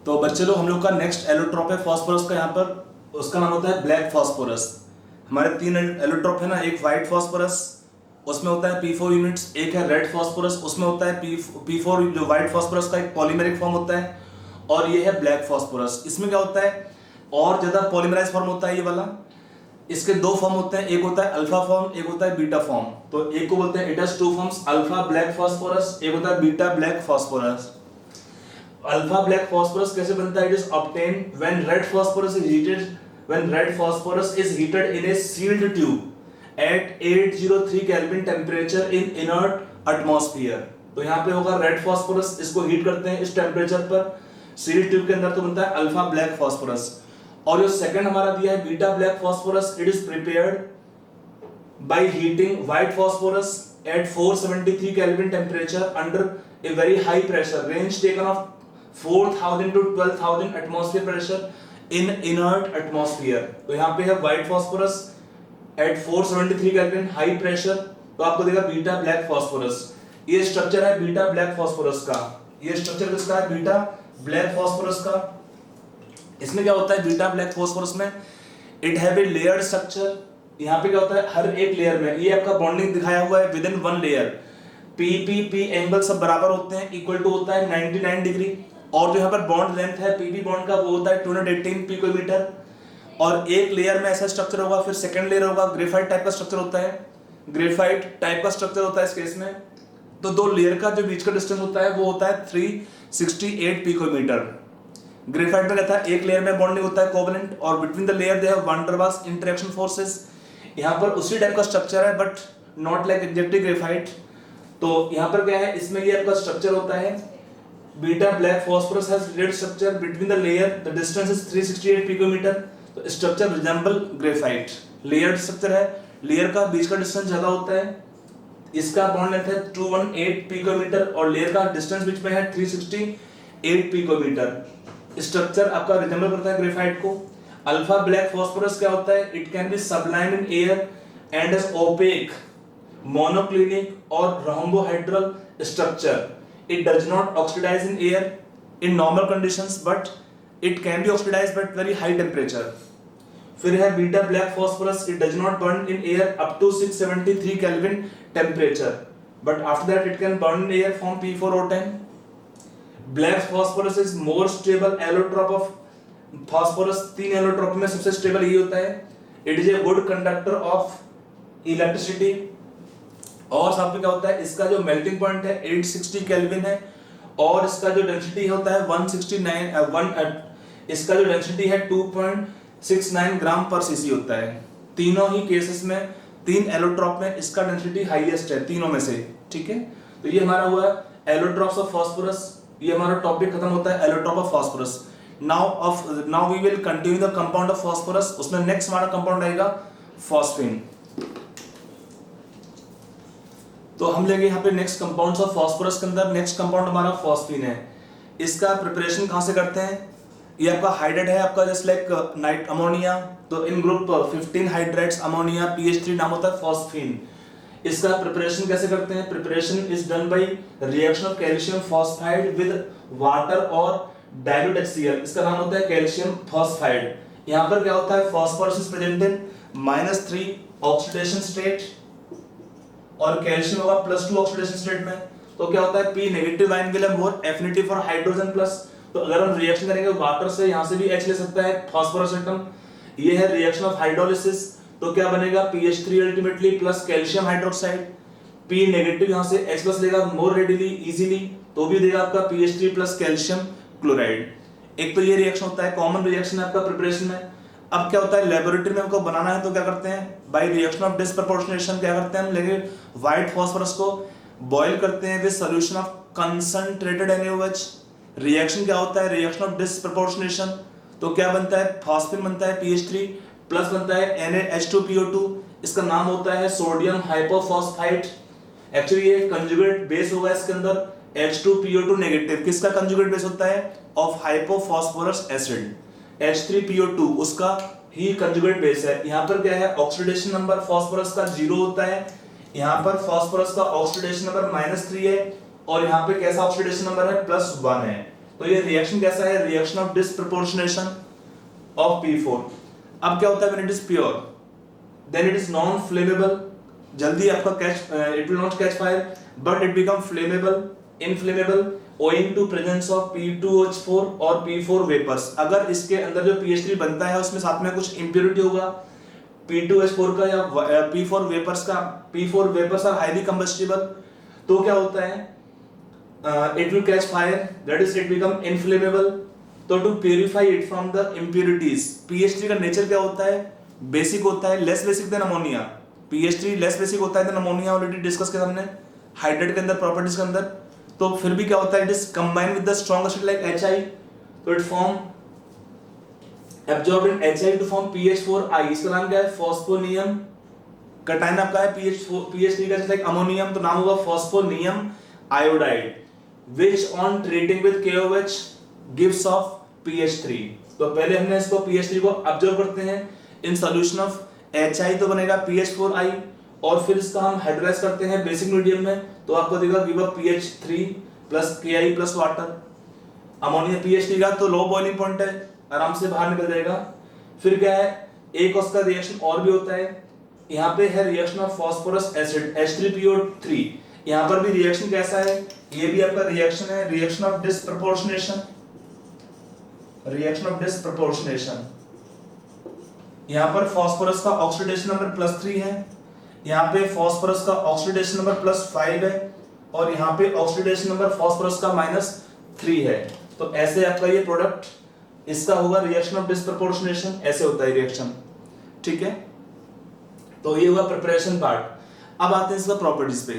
तो बच्चे लोग हम लोग का नेक्स्ट एलोट्रॉप है फास्फोरस का, यहाँ पर उसका नाम होता है ब्लैक फास्फोरस। हमारे 3 एलोट्रॉप है ना, एक व्हाइट फास्फोरस उसमें होता है P4 यूनिट्स, एक है रेड फास्फोरस उसमें होता है P4 जो व्हाइट फास्फोरस का एक पॉलीमेरिक फॉर्म होता है, और ये है ब्लैक फास्फोरस। इसमें क्या होता है और ज्यादा पॉलीमराइज फॉर्म होता है ये वाला। इसके 2 फॉर्म होते हैं, एक होता है अल्फा फॉर्म, एक होता है बीटा फॉर्म। तो एक को बोलते हैं it has 2 forms, alpha black phosphorus, एक होता है beta black phosphorus. Alpha black phosphorus कैसे बनता है? It is obtained when red phosphorus is heated, when red phosphorus is heated in a sealed tube at 803 kelvin temperature in inert atmosphere. तो यहाँ पे होगा रेड फास्फोरस, इसको heat करते हैं इस टेंपरेचर पर सील्ड ट्यूब के अंदर, तो बनता है अल्फा ब्लैक फास्फोरस। और जो सेकंड हमारा दिया है beta black phosphorus, it is prepared by heating white phosphorus at 473 kelvin temperature under a very high pressure, range taken of 4000 to 12000 atmosphere pressure in inert atmosphere. तो यहाँ पे है white phosphorus at 473 kelvin high pressure, तो आपको देगा beta black phosphorus. ये structure है beta black phosphorus का। ये स्ट्रक्चर किसका है? बीटा ब्लैक फास्फोरस का। इसमें क्या होता है बीटा ब्लैक फास्फोरस में? It have a layered structure. यहाँ पे क्या होता है हर एक लेयर में, ये आपका बॉन्डिंग दिखाया हुआ है with in one layer, P P P angle सब बराबर होते हैं, इक्वल टू होता है 99 डिग्री। और जो यहाँ पर बॉन्ड लेंथ है पीपी बॉन्ड का वो होता है 218 पिकोमीटर। और एक लेयर में ऐसा स्ट्रक्चर होगा, फिर सेकंड लेयर होगा, ग्रेफाइट टाइप का स्ट्रक्चर होता है, ग्रेफाइट टाइप का स्ट्रक्चर होता है इस केस में। तो 2 लेयर का जो बीच का डिस्टेंस होता है वो होता है 368 पिकोमीटर। ग्रेफाइट में कहता है एक लेयर में बॉन्डिंग होता है कोवलेंट, और between the layer they have van der Waals interaction forces. यहाँ पर उसी टाइप का स्ट्रक्चर है but not like exactly graphite. तो यहाँ पर क्या है, इसमें ये आपका स्ट्रक्चर होता है beta black phosphorus has layered structure between the layer, the distance is 368 picometer. तो structure resemble graphite, layered structure है, लेयर का बीच का डिस्टेंस ज्यादा होता है, इसका बॉन्ड लेंथ है 218 पिकोमीटर और लेयर का डिस्टेंस बीच में है 368 पिकोमीटर। स्ट्रक्चर आपका रिजेंबल करता है ग्रेफाइट को। अल्फा ब्लैक फास्फोरस क्या होता है? It can be sublime in air and is opaque, monoclinic और rhombohedral structure. It does not oxidize in air in normal conditions, but it can be oxidized at very high temperature. फिर है beta black phosphorus, it does not burn in air up to 673 Kelvin temperature, but after that it can burn in air from P4O10. Black phosphorus is more stable allotrope of phosphorus। 3 allotrope में सबसे stable ये होता है। It is a good conductor of electricity। और साथ में क्या होता है, इसका जो मेल्टिंग पॉइंट है 860 केल्विन है, और इसका जो डेंसिटी होता है 169 इसका जो डेंसिटी है 2.69 ग्राम पर सीसी होता है। तीनों ही केसेस में 3 एलोट्रॉप में इसका डेंसिटी हाईएस्ट है तीनों में से, ठीक है। तो ये हमारा हुआ एलोट्रॉप्स ऑफ फास्फोरस। ये हमारा टॉपिक खत्म होता है allotrope of phosphorus. Now we will continue the compound of phosphorus. उसमें नेक्स्ट हमारा कंपाउंड आएगा फॉस्फीन। तो हम लेंगे यहाँ पे नेक्स्ट कंपाउंड्स ऑफ फास्फोरस के अंदर नेक्स्ट कंपाउंड हमारा फॉस्फीन है। इसका प्रिपरेशन कहाँ से करते हैं? ये आपका हाइड्रेट है आपका जस्ट लाइक नाइट अमोनिया, तो इन ग्रुप 15 हाइड्रेट्स अमोनिया PH3 नाम होता है फॉस्फीन। इसका प्रिपरेशन कैसे करते हैं? Preparation is done by reaction of calcium phosphide with water और डाइल्यूट HCl। इसका नाम होता है कैल्शियम फॉस्फाइड। यहाँ पर क्या होता है, phosphorus is present in -3 oxidation state और कैल्शियम होगा +2 ऑक्सीडेशन स्टेट में। तो क्या होता है, P negative ion will have more affinity for hydrogen plus. तो अगर हम रिएक्शन करेंगे वाटर से, यहाँ से भी H ले सकता है फॉस्फोरस एटम। ये है रिएक्शन ऑफ हाइड्रोलिसिस। तो क्या बनेगा, PH3 ultimately plus calcium hydroxide. P negative यहाँ से H प्लस लेगा मोर रेडिली इजीली, तो भी देगा आपका PH3 प्लस कैल्शियम क्लोराइड। एक तो ये रिएक्शन होता है, कॉमन रिएक्शन है आपका प्रिपरेशन में। अब क्या होता है, लेबोरेटरी में हमको बनाना है तो क्या करते हैं, बाय रिएक्शन ऑफ डिसप्रपोर्शनेशन क्या करते हैं, हम लेंगे व्हाइट फास्फोरस को बॉईल करते हैं with solution of concentrated NaOH। Reaction क्या होता है, रिएक्शन ऑफ डिसप्रपोर्शनेशन। तो क्या बनता है, फॉस्फीन बनता है PH3 प्लस बनता है NaH2PO2। इसका नाम होता है सोडियम हाइपोफॉस्फाइट। एक्चुअली ये कंजुगेट बेस होगा इसके अंदर H2PO2 नेगेटिव। किसका कंजुगेट बेस होता है, ऑफ हाइपोफॉस्फोरस एसिड। H3PO2 उसका ही कंजुगेट बेस है। यहाँ पर क्या है, ऑक्सीडेशन नंबर फास्फोरस का 0 होता है, यहाँ पर फास्फोरस का ऑक्सीडेशन नंबर -3 है, और यहाँ पे कैसा ऑक्सीडेशन नंबर है, +1 है। तो ये रिएक्शन कैसा है, reaction of disproportionation of P4। अब क्या होता है, when it is pure then it is non flammable, जल्दी आपका catch, it will not catch fire but it become flammable, inflammable owing to presence of P2H4 और P4 vapours. अगर इसके अंदर जो PH3 बनता है उसमें साथ में कुछ इम्प्योरिटी होगा P2H4 का या P4 वेपर्स का, P4 vapours are highly combustible, तो क्या होता है, it will catch fire, that is it become inflammable। तो to purify it from the impurities, PH3 का नेचर क्या होता है, बेसिक होता है, less basic than ammonia. PH3 less basic होता है देन अमोनिया, ऑलरेडी डिस्कस किया हमने हाइड्रेट के अंदर, प्रॉपर्टीज के अंदर। तो फिर भी क्या होता है, it is combined with the strong acid like HI, तो it form absorb in HI to form PH4I। इसका नाम क्या है, फॉस्फोनियम। कटायन आपका है PH3 का लाइक अमोनियम, तो नाम होगा phosphonium iodide, which on treating with KOH gives off PH3। तो पहले हमने इसको PH3 को ऑब्जर्व करते हैं इन सॉल्यूशन ऑफ HI, तो बनेगा PH4I, और फिर इसका हम हाइड्रोलाइज करते हैं बेसिक मीडियम में, तो आपको देगा give up PH3 plus KI plus water. Ammonia PH3 का तो लो बॉइलिंग पॉइंट है, आराम से बाहर निकल जाएगा। फिर क्या है, एक उसका रिएक्शन और भी होता है, यहाँ पे है reaction of phosphorus acid H3PO3। यहाँ पर भी रिएक्शन कैसा है, ये भी आपका रिएक्शन है, reaction of disproportionation, reaction of disproportionation. यहाँ पर फास्फोरस का ऑक्सीडेशन नंबर +3 है, यहाँ पे फास्फोरस का ऑक्सीडेशन नंबर +5 है, और यहाँ पे ऑक्सीडेशन नंबर फास्फोरस का -3 है। तो ऐसे आपका ये प्रोडक्ट इसका होगा रिएक्शन ऑफ डिसप्रपोर्शनेशन, ऐसे होता है रिएक्शन, ठीक है। तो ये हुआ प्रिपरेशन पार्ट। अब आते हैं इसका प्रॉपर्टीज पे।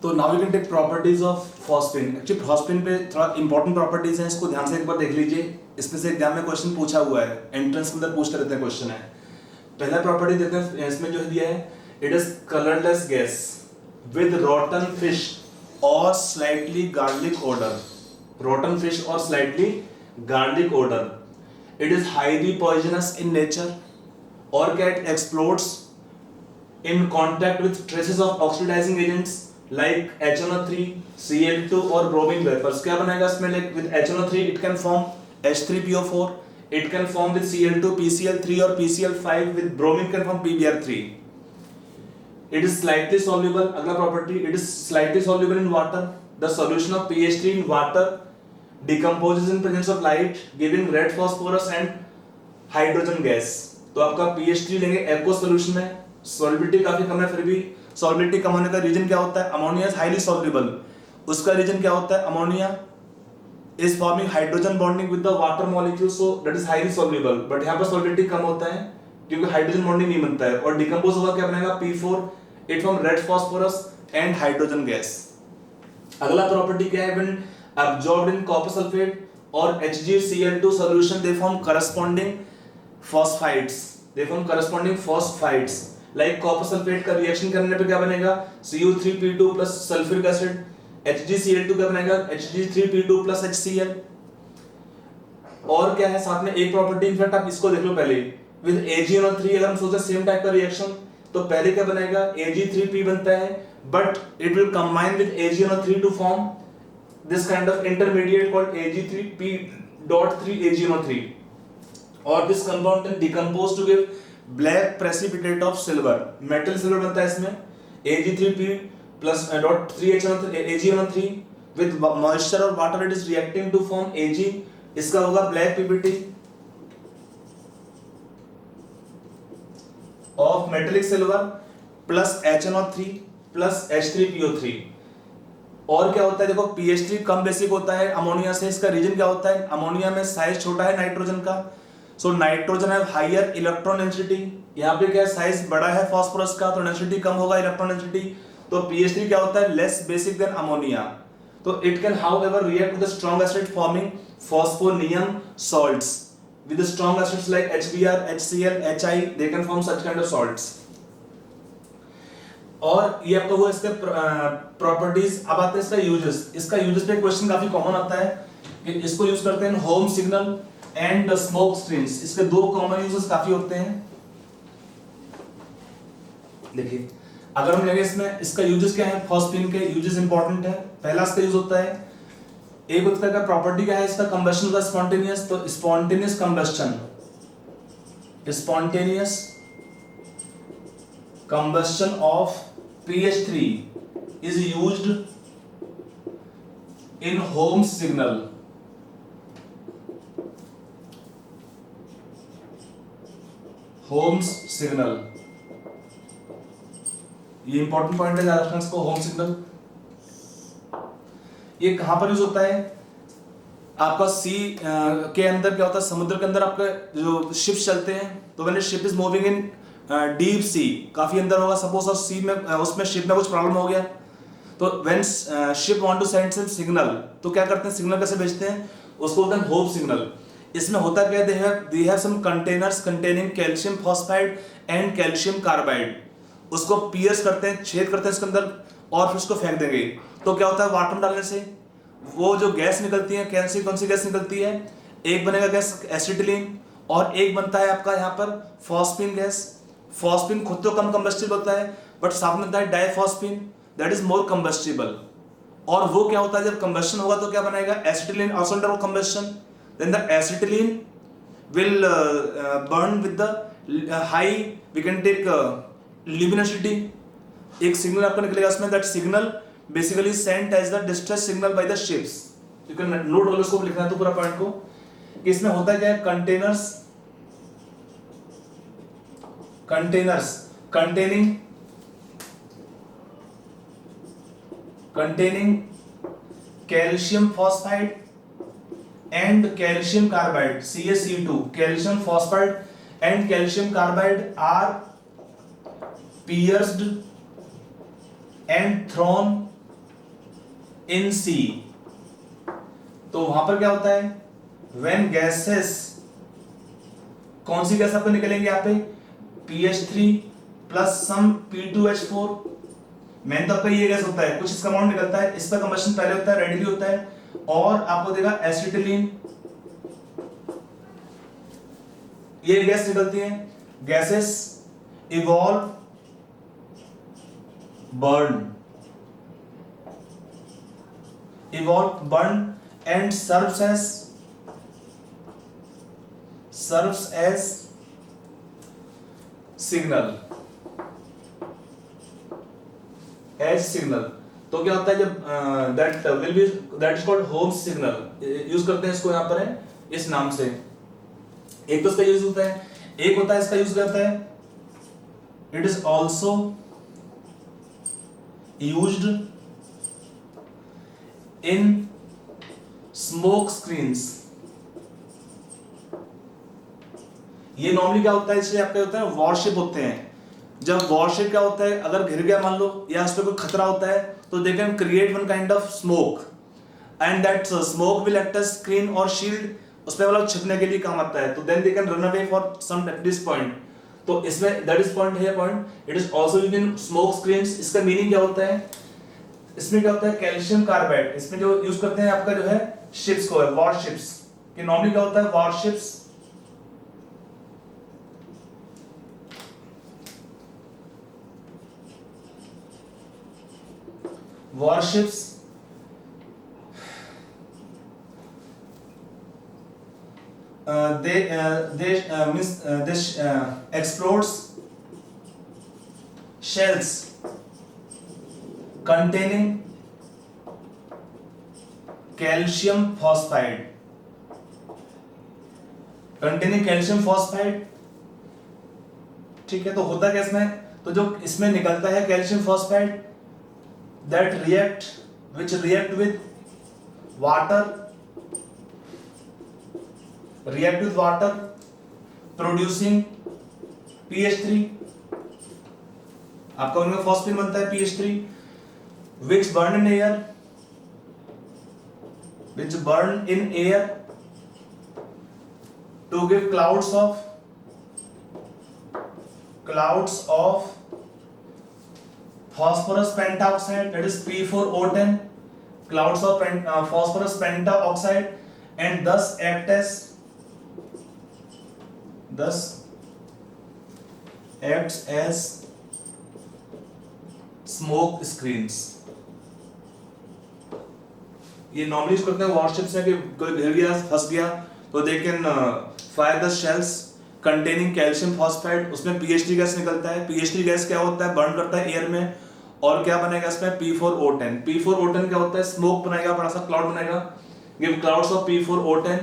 तो now we can take properties of phosphine. Actually phosphine पे थोड़ा इंपॉर्टेंट प्रॉपर्टीज हैं, इसको ध्यान से एक बार देख लीजिए, इसमें से एग्जाम में क्वेश्चन पूछा हुआ है, एंट्रेंस के अंदर पूछते रहते हैं क्वेश्चन है। पहला प्रॉपर्टी देखते हैं, इसमें जो दिया है, it is colourless gas with rotten fish और slightly garlic odour, rotten fish और slightly garlic odour. It is highly poisonous in nature, और क्या, it explodes in contact with traces of oxidising agents like HNO3, Cl2 और bromine vapours. क्या बनाएगा इसमें, like with HNO3 it can form H3PO4, it can form with Cl2, PCl3 or PCl5, with bromine can form PBr3। it is slightly soluble, अगला property, it is slightly soluble in water। the solution of PH3 in water decomposes in presence of light giving red phosphorus and hydrogen gas। तो आपका PH3 लेंगे aqueous solution में, solubility काफी कम है, फिर भी solubility कम होने का रीजन क्या होता है, अमोनिया इज हाईली सॉल्युबल, उसका रीजन क्या होता है, ammonia is forming hydrogen bonding with the water molecule, so that is highly soluble। but यहाँ पर solubility कम होता है क्योंकि हाइड्रोजन बॉन्डिंग नहीं बनता है, और डिकम्पोज होगा क्या बनेगा, P4, it from red phosphorus and hydrogen gas। अगला प्रॉपर्टी क्या है, when absorbed in copper sulfate और HgCl2 solution they form corresponding phosphides, they form corresponding phosphides। like copper sulfate का रिएक्शन करने पे क्या बनेगा, Cu3P2 plus sulfuric acid, HgCl2 क्या बनेगा, Hg3P2 plus HCl। और क्या है साथ में एक प्रॉपर्टी, इनफैक्ट आप इसको देख लो पहले, विद AgNO3 अगर हम सोचे सेम टाइप का रिएक्शन, तो पहले क्या बनेगा, Ag3P बनता है, but it will combine with AgNO3 to form this kind of intermediate called Ag3P.3 AgNO3, और this compound can decompose to give black precipitate of silver, metal silver बनता है इसमें, Ag3P plus dot 3 AgNO3 with moisture और water it is reacting to form Ag, इसका होगा black PPT of metallic silver plus HNO3 plus H3PO3। और क्या होता है, देखो PH3 कम बेसिक होता है अमोनिया से, इसका रीजन क्या होता है, अमोनिया में साइज छोटा है नाइट्रोजन का, सो नाइट्रोजन है हायर इलेक्ट्रॉन डेंसिटी, यहाँ पे क्या साइज बड़ा है फास्फोरस का, तो डेंसिटी कम होगा, इलेक्ट्रॉन डेंसिटी। तो PH3 क्या होता है, लेस बेसिक देन अमोनिया, तो it can however react with the strong acid forming phosphonium salts with the strong acids like HBr, HCl, HI, they can form such kind of salts. और ये आपका हुआ इसके properties. अब आते हैं इसका यूजेस। इसका यूजेस पे क्वेश्चन काफी कॉमन आता है कि इसको यूज करते हैं home signal and smoke screens. इसके दो कॉमन यूजेस काफी होते हैं। देखिए अगर हम लेंगे इसमें, इसका यूजेस क्या है, फॉस्फीन के यूजेस इंपॉर्टेंट है। पहला इसका यूज होता है, एक होता है प्रॉपर्टी क्या है इसका, कंबशन का स्पॉन्टेनियस। तो spontaneous combustion, spontaneous combustion of PH3 is used in Holmes signal. Holmes signal, ये इंपॉर्टेंट पॉइंट है, याद रखना इसको। होम सिग्नल ये कहां पर यूज होता है, आपका सी के अंदर क्या होता है, समुद्र के अंदर आपके जो शिप्स चलते हैं, तो when ship is moving in deep sea, काफी अंदर होगा सपोज, और सी में उसमें शिप में कुछ प्रॉब्लम हो गया, तो when ship want to send some signal, तो क्या करते हैं, सिग्नल कैसे भेजते हैं, उसको बोलते हैं होप सिग्नल। इसमें होता क्या है, they have some containers containing calcium phosphide and calcium carbide, उसको पियर्स करते हैं, छेद करते हैं इसके अंदर, और फिर उसको फेंक देंगे। तो क्या होता है, वाटर में डालने से वो जो गैस निकलती है, कौन सी गैस निकलती है, एक बनेगा गैस एसिटिलीन, और एक बनता है आपका यहाँ पर फॉस्फीन गैस। फॉस्फीन खुद तो कम कंबस्टिबल होता है, बट साथ में होता है डाइफॉस्फीन, दैट इज मोर कंबस्टिबल। और वो क्या होता है, जब कंबस्शन होगा तो क्या बनेगा, acetylene also under combustion, then the acetylene will burn with the high, we can take luminosity, एक सिग्नल आपको निकलेगा उसमें, that signal basically sent as the distress signal by the ships. You can note all इसको, लिखना है तो पूरा point को, कि इसमें होता क्या है, containers containing calcium phosphide and calcium carbide, CaC2, calcium phosphide and calcium carbide are pierced and thrown in sea। तो वहां पर क्या होता है, when gases, कौन सी गैस आपको निकलेंगे यहाँ पे, PH3 प्लस सम P2H4, मेन तो आपका ये गैस होता है, कुछ इसका अमाउंट निकलता है, इसका कंबशन पहले होता है, रेडिली होता है, और आपको देगा एसिटिलीन, ये गैस निकलती है, gases evolve burn and serves as signal, तो क्या होता है, जब that is called home signal, use करते हैं इसको यहाँ पर है इस नाम से। एक तो इसका यूज होता है, एक होता है इसका यूज करता है, it is also used in smoke screens. ये नॉर्मली क्या होता है, इसलिए आपके होता है वॉरशिप होते हैं, जब वॉरशिप क्या होता है, अगर घिर गया मान लो, या उस पर कोई खतरा होता है, तो they can create one kind of smoke, and that smoke will act as screen और शील्ड, उस पर मतलब छिपने के लिए काम आता है, तो then they can run away for some this point. तो इसमें दैट इज पॉइंट है, point it is also used in smoke screens. इसका मीनिंग क्या होता है, इसमें क्या होता है, कैल्शियम कार्बाइड, इसमें जो यूज करते हैं आपका जो है शिप्स को है, वॉरशिप्स कि नॉर्मली क्या होता है, warships this explodes shells containing calcium phosphide, ठीक है। तो होता क्या इसमें, तो जो इसमें निकलता है calcium phosphide, which react with water producing PH3, आपका उनमें फॉस्फीन बनता है PH3, which burn in air to give clouds of phosphorus pentaoxide, that is P4O10, clouds of phosphorus pentaoxide, and thus act as smoke screens. ये normally करते हैं warships में कि कोई गिर गया फंस गया तो they can fire the shells containing calcium phosphide, उसमें पीएचडी गैस निकलता है। पीएचडी गैस क्या होता है, बर्न करता है एयर में, और क्या बनेगा इसमें P4O10। P4O10 क्या होता है, स्मोक बनाएगा, बड़ा सा क्लाउड बनाएगा, गिव क्लाउड्स ऑफ P4O10।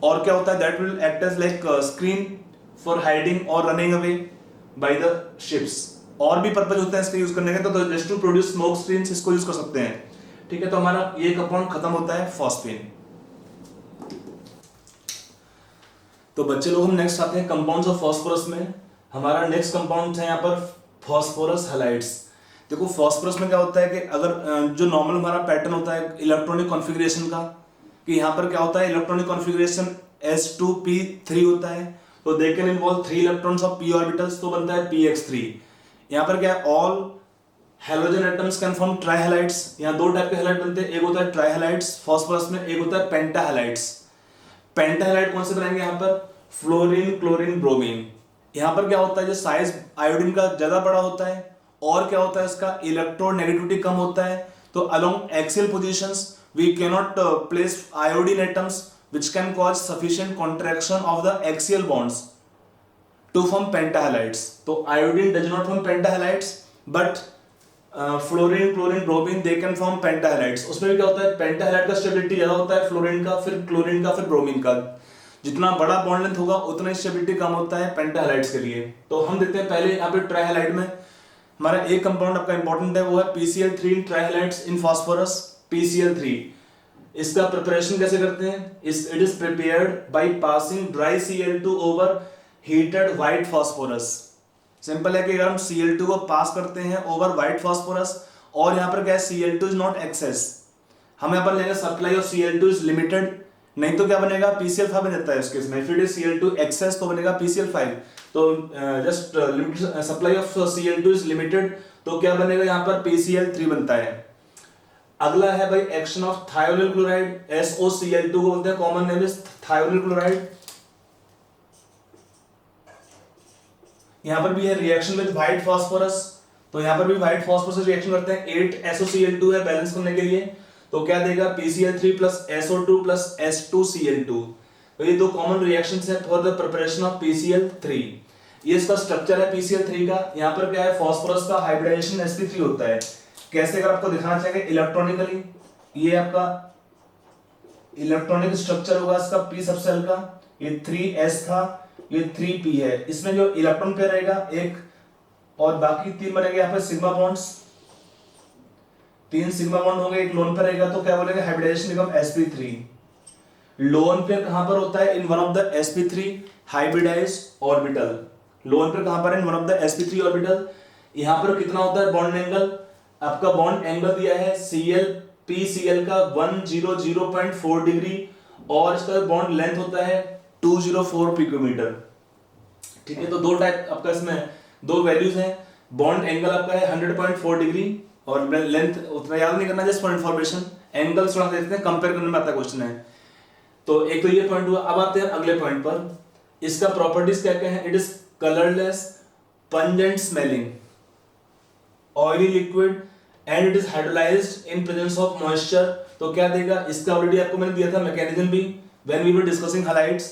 और क्या होता है, that will act as like screen for hiding और running away by the ships. और भी पर्पज होता है इसका यूज करने का, तो just to produce smoke screens इसको यूज कर सकते हैं। ठीक है, तो हमारा ये कंपाउंड खत्म होता है फॉस्फीन। तो बच्चे लोग हम नेक्स्ट आते हैं कंपाउंड्स ऑफ फास्फोरस में। हमारा नेक्स्ट कंपाउंड है यहाँ पर फास्फोरस हैलाइड्स। देखो फास्फोरस में क्या होता है कि अगर जो नॉर्मल हमारा पैटर्न होता है इलेक्ट्रॉनिक कॉन्फ़िगरेशन का, कि यहाँ पर क्या होता है इलेक्ट्रॉनिक कॉन्फ़िगरेशन s2p3 होता है, तो they can involve 3 electrons of p orbitals, तो बनता है px3। यहाँ पर क्या है, all halogen atoms can form trihalides. यहाँ दो टाइप के हैलाइड बनते हैं, एक होता है ट्राइहैलाइड्स फास्फोरस में, एक होता है पेंटाहैलाइड्स। पेंटाहैलाइड कौन से बनाएंगे यहाँ पर, फ्लोरीन क्लोरीन ब्रोमीन। यहाँ पर क्या होता है, जो साइज आयोडीन का ज्यादा बड़ा होता है और क्या होता है इसका इलेक्ट्रोनेगेटिविटी कम होता है, तो along axial positions we cannot place iodine atoms which can cause sufficient contraction of the axial bonds to form pentahalides। तो iodine does not form pentahalides but fluorine chlorine bromine they can form pentahalides. उसमें भी क्या होता है, पेंटाहैलाइड का stability ज्यादा होता है फ्लोरीन का, फिर क्लोरीन का, फिर ब्रोमीन का। जितना बड़ा बॉन्ड लेंथ होगा उतना ही स्टेबिलिटी कम होता है पेंटाहैलाइड्स के लिए। तो हम देखते हैं पहले यहाँ पे ट्राइहैलाइड में हमारा एक कंपाउंड आपका इंपॉर्टेंट है, वो है PCl3 ट्राइहैलाइड्स इन फास्फोरस PCl3। इसका प्रिपरेशन कैसे करते हैं, it is prepared by passing dry Cl2 over heated white phosphorus. Simple है कि अगर हम Cl2 को पास करते हैं ओवर व्हाइट फास्फोरस, और यहाँ पर क्या है Cl2 इज नॉट एक्सेस, हम यहाँ पर लेंगे supply of Cl2 is limited, नहीं तो क्या बनेगा PCl5 बन जाता है उसके इसमें। If it is Cl2 access तो बनेगा PCl5। तो just limited supply of Cl2 is limited, तो क्या बनेगा यहाँ पर PCl3 बनता है। अगला है भाई action of thionyl chloride, SOCl2 को बोलते हैं, common name is thionyl chloride. यहां पर भी है रिएक्शन विद व्हाइट फास्फोरस, तो यहां पर भी व्हाइट फास्फोरस से रिएक्शन करते हैं, 8 SOCl2 है बैलेंस करने के लिए, तो क्या देगा PCl3 plus SO2 plus S2Cl2। तो ये दो कॉमन रिएक्शंस हैं for the preparation of PCl3। ये इसका स्ट्रक्चर है PCl3 का। यहां पर क्या है, फास्फोरस का हाइब्रिडाइजेशन sp3 होता है। कैसे, अगर आपको दिखाना चाहेंगे इलेक्ट्रॉनिकली, ये आपका इलेक्ट्रॉनिक स्ट्रक्चर होगा इसका p सबसे हल्का, ये 3s था, ये 3p है। इसमें जो इलेक्ट्रॉन पेयर रहेगा एक, और बाकी 3 बनेंगे यहाँ पे सिग्मा बॉन्ड्स, 3 सिग्मा बॉन्ड होंगे, एक लोन पेयर रहेगा, तो क्या बोलेंगे hybridisation become sp3। Lone pair कहां पर होता है, in one of the sp3 hybridised orbital. Lone pair कहां पर है, in one of the sp3 orbital. यहां पर कितना होता है बॉन्ड एंगल, आपका बॉन्ड एंगल दिया है Cl PCl का 100.4 डिग्री, और इसका बॉन्ड लेंथ होता है 204 पिकोमीटर। ठीक है, तो दो टाइप आपका इसमें दो वैल्यूज हैं, बॉन्ड एंगल आपका है 100.4 डिग्री और लेंथ उतना याद नहीं करना, जस्ट फॉर इंफॉर्मेशन। एंगल थोड़ा देखते हैं, कंपेयर करने में आता क्वेश्चन है। तो एक तो ये पॉइंट हुआ। अब आते हैं अगले पॉइंट पर, इसका प्रॉपर्टीज क्या क्या है, it is colourless, pungent smelling, oily liquid and it is hydrolysed in presence of moisture. तो क्या देगा, इसका ऑलरेडी आपको मैंने दिया था मैकेनिज्म भी when we were discussing halides.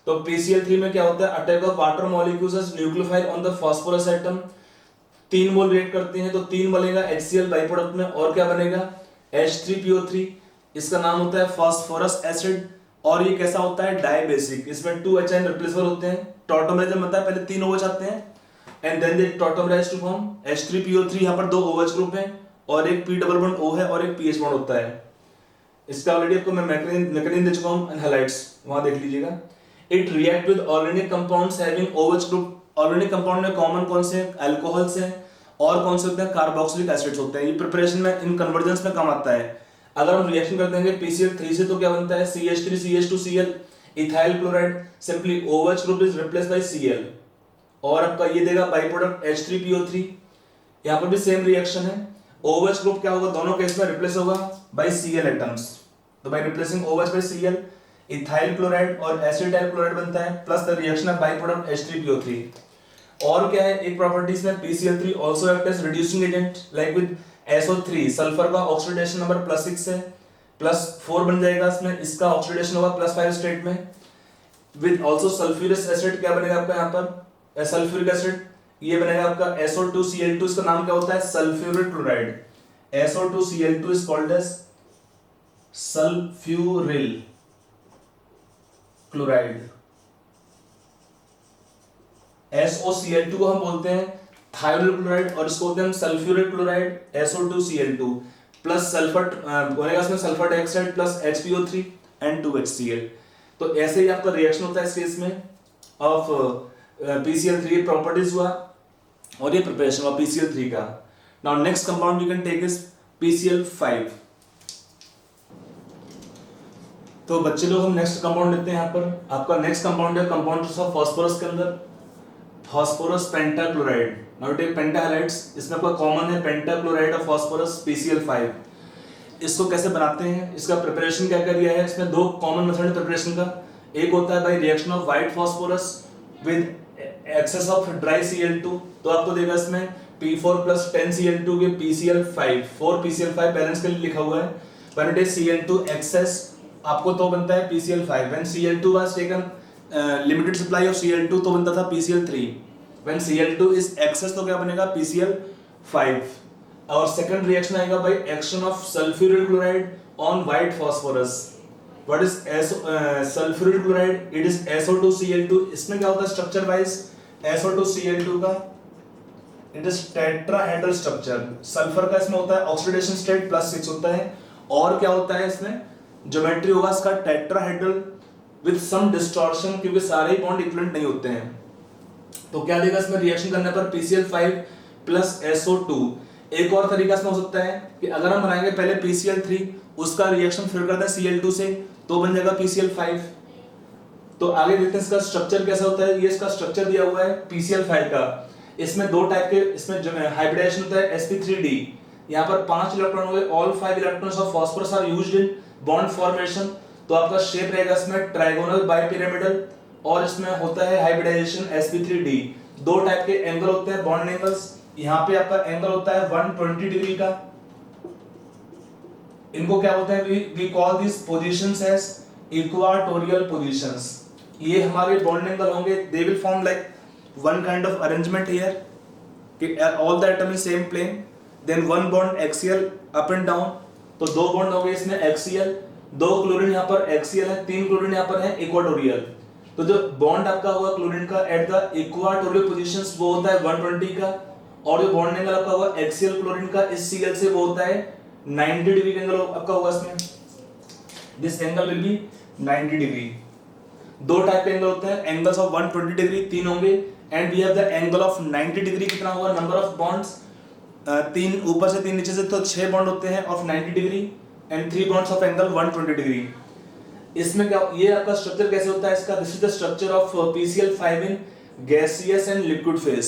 तो PCl3 में क्या होता है, attack of water molecules as nucleophile on the phosphorus atom, 3 mole react करते हैं, तो 3 बनेगा HCl बाई प्रोडक्ट में, और क्या बनेगा H3PO3। इसका नाम होता है फास्फोरस एसिड, और ये कैसा होता है डाइबेसिक, इसमें 2 HN रिप्लेसेबल होते हैं। टॉटोमराइज बनता है, पहले 3 OH आते हैं and then they tautomerise to form H3PO3। यहाँ पर 2 OH ग्रुप है और एक P डबल बॉन्ड O है और एक PH बॉन्ड होता है। इसका ऑलरेडी आपको मैं मैकेनिज्म दे चुका हूं हैलाइड्स, वहां देख लीजिएगा। It react with organic compounds having OH group. Organic compound में कॉमन कौन से, अल्कोहल्स हैं, और कौन से होते हैं, कार्बोक्सिलिक एसिड्स होते हैं। ये प्रिपरेशन में इन कन्वर्जेंस में काम आता है। अगर हम रिएक्शन कर देंगे PCl3 से, तो क्या बनता है CH3CH2Cl, ethyl chloride, simply OH group is replaced by Cl, और आपका ये देगा बाई प्रोडक्ट H3PO3। यहाँ पर भी सेम रिएक्शन है, OH ग्रुप क्या होगा, दोनों केस में रिप्लेस होगा बाय Cl एटम्स। तो by replacing OH by Cl, ethyl chloride और एसिटाइल क्लोराइड बनता है, plus the reaction of by product H3PO3। और क्या है एक प्रॉपर्टीज में PCl3 also act as reducing agent like with SO3 sulphur का ऑक्सीडेशन नंबर +6 है +4 बन जाएगा इसमें, इसका ऑक्सीडेशन होगा +5 स्टेट में विद आल्सो सल्फ्यूरस एसिड क्या बनेगा आपका यहाँ पर सल्फ्यूरिक एसिड, ये बनेगा आपका SO2Cl2, इसका नाम क्या होता है sulphuric chloride, SO2Cl2 is called as sulphuryl chloride. SOCl2 को हम बोलते हैं थायोनिल क्लोराइड और इसको बोलते हैं हम sulphuric chloride SO2Cl2 plus sulphur बनेगा इसमें sulphur dioxide plus HPO3 and 2HCl। तो ऐसे ही आपका रिएक्शन होता है इस केस में ऑफ PCl3 प्रॉपर्टीज हुआ और ये प्रिपरेशन हुआ PCl3 का। Now next compound you can take is PCl5। तो बच्चे लोग हम नेक्स्ट कंपाउंड लेते हैं यहाँ पर, आपका नेक्स्ट कंपाउंड है कंपाउंड ऑफ फास्फोरस के अंदर फास्फोरस पेंटाक्लोराइड। नाउ टेक पेंटा हैलाइड्स, इसमें आपका कॉमन है पेंटाक्लोराइड ऑफ फास्फोरस PCl5। इसको कैसे बनाते हैं, इसका प्रिपरेशन क्या क्या दिया है, इसमें दो कॉमन मेथड है प्रिपरेशन का। एक होता है by reaction of white phosphorus with excess of dry Cl2, तो आपको देगा इसमें P4 + 10Cl2 के PCl5 4 PCl5 बैलेंस के लिए लिखा हुआ है। When it is Cl2 access आपको तो बनता है PCl5, when Cl2 was taken limited supply of Cl2 तो बनता था PCl3, when Cl2 is access तो क्या बनेगा PCl5। और सेकंड रिएक्शन आएगा by action of sulphuryl chloride on white phosphorus. What is sulphuryl chloride, it is SO2Cl2। इसमें क्या होता है स्ट्रक्चर वाइज SO2Cl2 का it is tetrahedral structure, sulphur का इसमें होता है ऑक्सीडेशन स्टेट +6 होता है, और क्या होता है इसमें ज्योमेट्री होगा इसका टेट्राहेड्रल विद सम डिस्टॉर्शन, क्योंकि सारे ही बॉन्ड इक्विवेलेंट नहीं होते हैं। तो क्या देगा इसमें रिएक्शन करने पर PCl5 + SO2। एक और तरीका इसमें हो सकता है कि अगर हम बनाएंगे पहले PCl3 उसका रिएक्शन फिर करते हैं Cl2 से तो बन जाएगा PCl5। तो आगे देखते हैं इसका स्ट्रक्चर कैसा होता है। ये इसका स्ट्रक्चर दिया हुआ है PCl5 का, इसमें दो टाइप के इसमें हाइब्रिडाइजेशन होता है sp3d, यहाँ पर 5 इलेक्ट्रॉन हुए, all 5 electrons of phosphorus are used in bond formation. तो आपका शेप रहेगा इसमें ट्राइगोनल बाइपिरामिडल, और इसमें होता है हाइब्रिडाइजेशन sp3d। दो टाइप के एंगल होते हैं बॉन्ड एंगल्स, यहाँ पे आपका एंगल होता है 120 डिग्री का, इनको क्या बोलते हैं we call this positions as equatorial positions. ये हमारे बॉन्ड एंगल होंगे, they will form like one kind of arrangement here कि all the atom in same plane, then one bond axial up and down, तो दो bond हो गए इसमें axial, दो क्लोरीन यहाँ पर एक्सियल है, तीन क्लोरीन यहाँ पर है इक्वाटोरियल। तो जो बॉन्ड आपका होगा क्लोरीन का एट द इक्वाटोरियल पोजीशंस वो होता है 120 का, और जो बॉन्ड एंगल आपका होगा एक्सियल क्लोरीन का इस Cl से वो होता है 90 डिग्री का एंगल आपका होगा इसमें, this angle will be 90 degree. दो टाइप के एंगल होते हैं, एंगल्स ऑफ 120 डिग्री 3 होंगे, and we have the angle of 90 degree कितना होगा, नंबर ऑफ बॉन्ड्स 3 ऊपर से 3 नीचे से, तो 6 बॉन्ड होते हैं of 90 degree and 3 bonds of angle 120 degree. इसमें क्या ये आपका स्ट्रक्चर कैसे होता है इसका, this is the structure of PCl5 in gaseous and liquid phase.